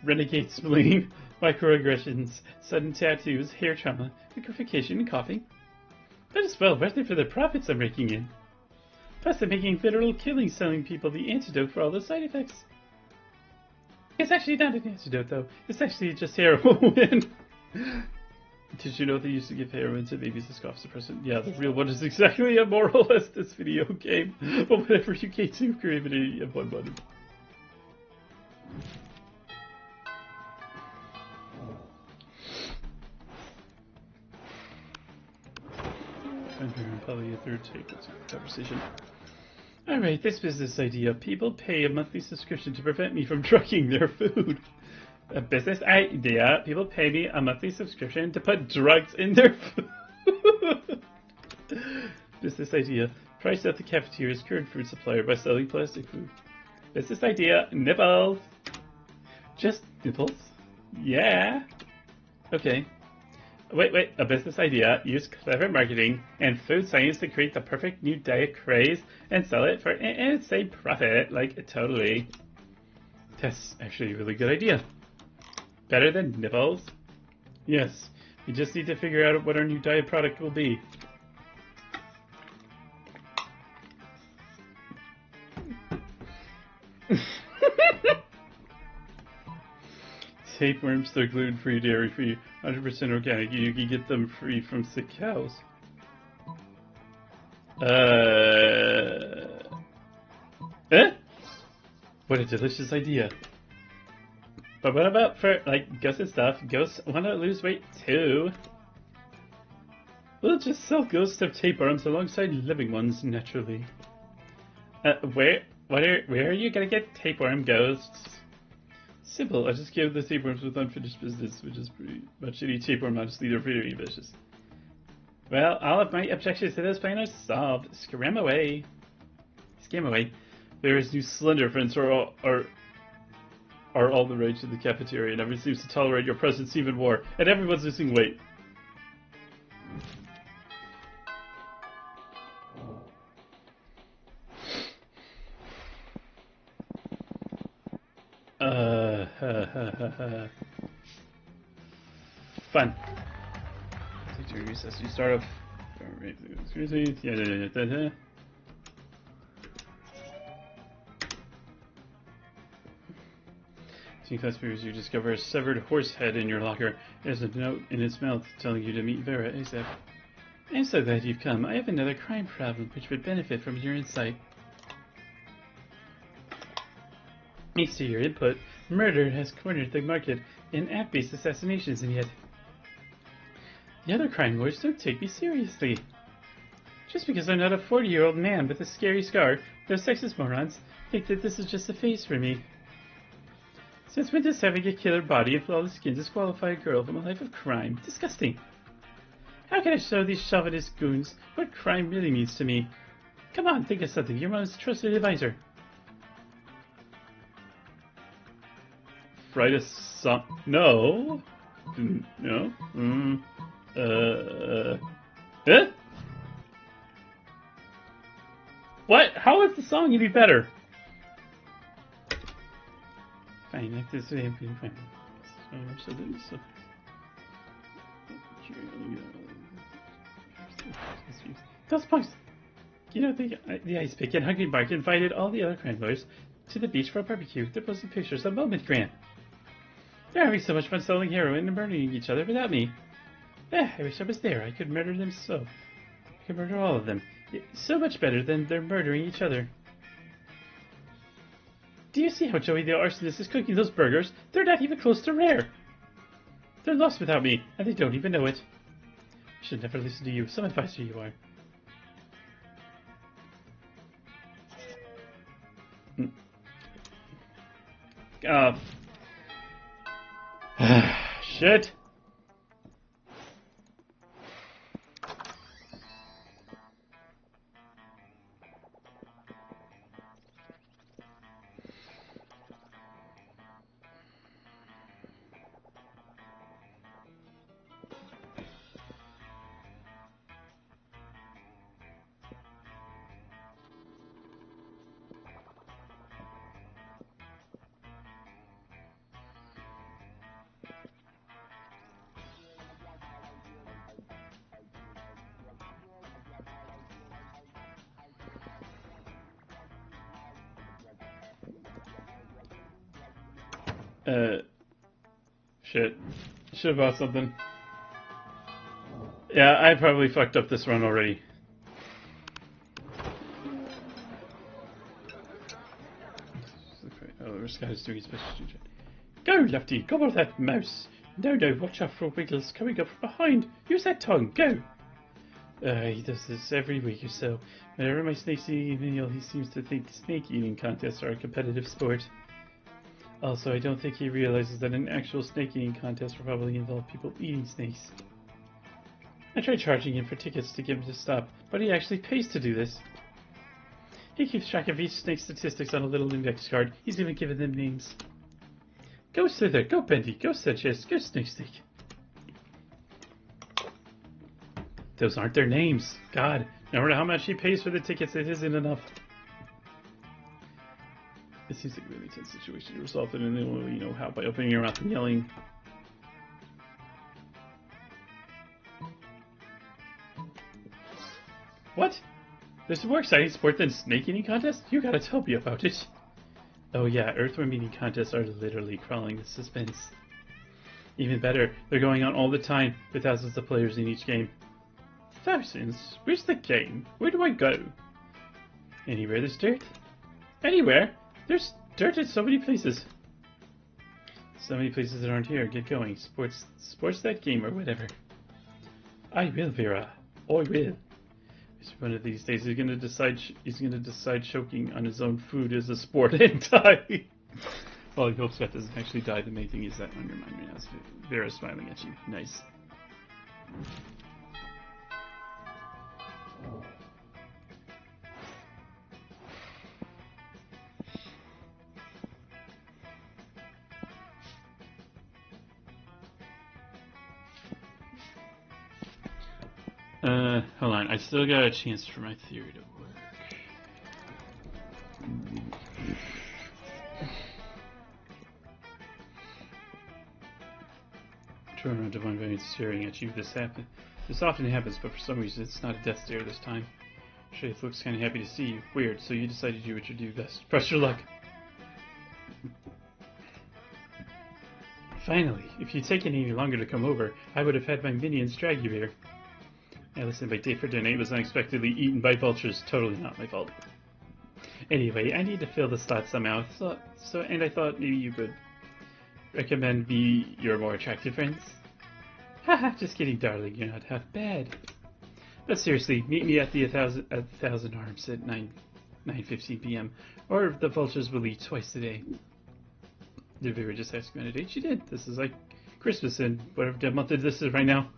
renegade spleen, microaggressions, sudden tattoos, hair trauma, liquefaction, and coughing. But it's well worth it for the profits I'm raking in. Plus, I'm making literal killing selling people the antidote for all the side effects. It's actually not an antidote, though. It's actually just heroin. Did you know they used to give heroin to babies as cough suppressant? Yeah, the real one is exactly as moral as this video game. But whatever, you gain 2 creativity and 1 money. Probably a third take. Let's have a conversation. Alright, this business idea. People pay a monthly subscription to prevent me from drugging their food. A business idea. People pay me a monthly subscription to put drugs in their food. Business idea. Price out the cafeteria's current food supplier by selling plastic food. Business idea. Nipples. Just nipples? Yeah. Okay. Wait, a business idea. Use clever marketing and food science to create the perfect new diet craze and sell it for an insane profit. Like, totally. That's actually a really good idea. Better than nipples? Yes. We just need to figure out what our new diet product will be. Tapeworms, they're gluten-free, dairy-free, 100% organic. You can get them free from sick cows. What a delicious idea. But what about for, like, ghosts and stuff? Ghosts want to lose weight too. We'll just sell ghosts of tapeworms alongside living ones, naturally. Where are you gonna get tapeworm ghosts? Simple, I just killed the tapeworms with unfinished business, which is pretty much any tapeworm, honestly, they're very vicious. Well, all of my objections to this plan are solved. Scram away. Scam away. There's new slender friends are all the rage in the cafeteria, and everyone seems to tolerate your presence even more, and everyone's losing weight. Fun. Take 2 recess. You start off. Between class periods, you discover a severed horse head in your locker. There's a note in its mouth telling you to meet Vera ASAP. I'm so glad you've come. I have another crime problem which would benefit from your insight. Thanks to your input, murder has cornered the market in app-based assassinations, and yet the other crime lords don't take me seriously. Just because I'm not a 40-year-old man with a scary scar, those sexist morons think that this is just a phase for me. Since when does having a killer body and flawless skin disqualify a girl from a life of crime? Disgusting. How can I show these chauvinist goons what crime really means to me? Come on, think of something. You're my most trusted advisor. Write a song. No. No. Eh? What? How is the song any better? Fine, like this way, I'm feeling fine. Those punks! You know, the ice pick and Hungry Bark invited all the other crime lords to the beach for a barbecue. They're posting pictures of Moment Grant. They're having so much fun selling heroin and murdering each other without me. I wish I was there. I could murder them so. I could murder all of them. It's so much better than they're murdering each other. Do you see how Joey the arsonist is cooking those burgers? They're not even close to rare. They're lost without me, and they don't even know it. I should never listen to you. Some advisor you are. Shit. Shit. Should have bought something. Yeah, I probably fucked up this run already. Oh, this guy's doing his best. Go, Lefty, gobble that mouse. No, watch out for Wiggles coming up from behind. Use that tongue, go. He does this every week or so. Whenever my snakes eating a meal, he seems to think snake eating contests are a competitive sport. Also, I don't think he realizes that an actual snake eating contest will probably involve people eating snakes. I tried charging him for tickets to get him to stop, but he actually pays to do this. He keeps track of each snake's statistics on a little index card. He's even given them names. Go Slither, go Bendy, go Sedges, go Snake Stick. Those aren't their names. God, no matter how much he pays for the tickets, it isn't enough. It seems like a really tense situation to resolve it, and they will, you know how, by opening your mouth and yelling. What? There's a more exciting sport than snake eating contest? You gotta tell me about it. Oh yeah, earthworm eating contests are literally crawling with suspense. Even better, they're going on all the time, with thousands of players in each game. Thousands? Where's the game? Where do I go? Anywhere there's dirt? Anywhere? There's dirt in so many places. So many places that aren't here. Get going. Sports that game or whatever. I will, Vera. I will. One of these days he's gonna decide choking on his own food is a sport and die. Well, he hopes that doesn't actually die. The main thing is that on your mind right now is Vera's smiling at you. Nice. Hold on. I still got a chance for my theory to work. Turn around, Divine Variance staring at you. This often happens, but for some reason it's not a death stare this time. Shade looks kind of happy to see you. Weird, so you decided you would do best. Press your luck. Finally, if you'd taken any longer to come over, I would have had my minions drag you here. Yeah, listen, my day for dinner was unexpectedly eaten by vultures. Totally not my fault. Anyway, I need to fill the slot somehow. And I thought maybe you could recommend me your more attractive friends. Haha, just kidding, darling. You're not half bad. But seriously, meet me at the Thousand Arms at 9:15 p.m. Or the vultures will eat twice a day. Did we were just asking on a date? She did. This is like Christmas and whatever damn month this is right now.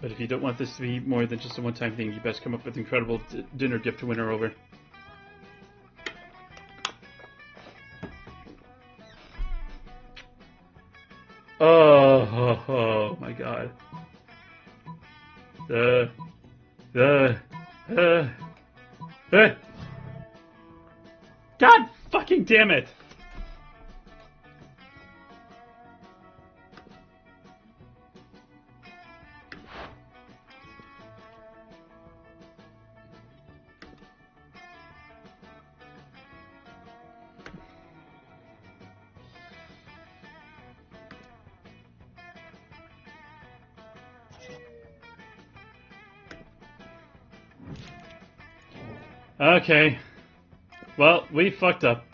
But if you don't want this to be more than just a one-time thing, you best come up with incredible dinner gift to win her over. Oh my god. God fucking damn it! Okay. Well, we fucked up.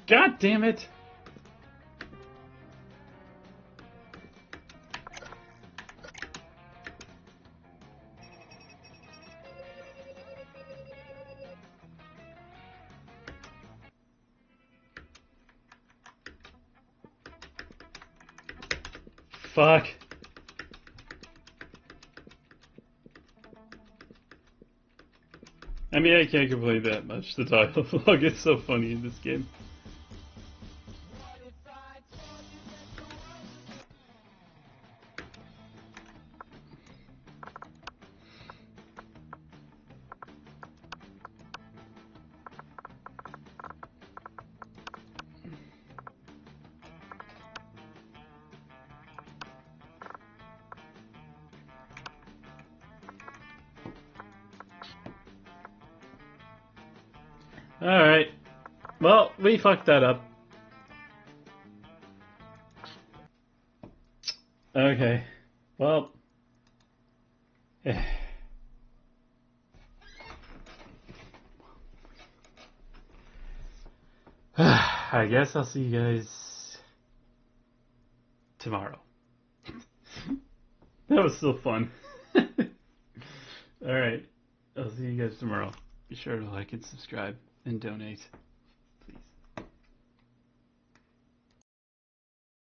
God damn it! Fuck. I mean, I can't complain that much. The dialogue is so funny in this game. Alright. Well, we fucked that up. Okay. Well. I guess I'll see you guys tomorrow. That was so fun. Alright. I'll see you guys tomorrow. Be sure to like and subscribe and donate.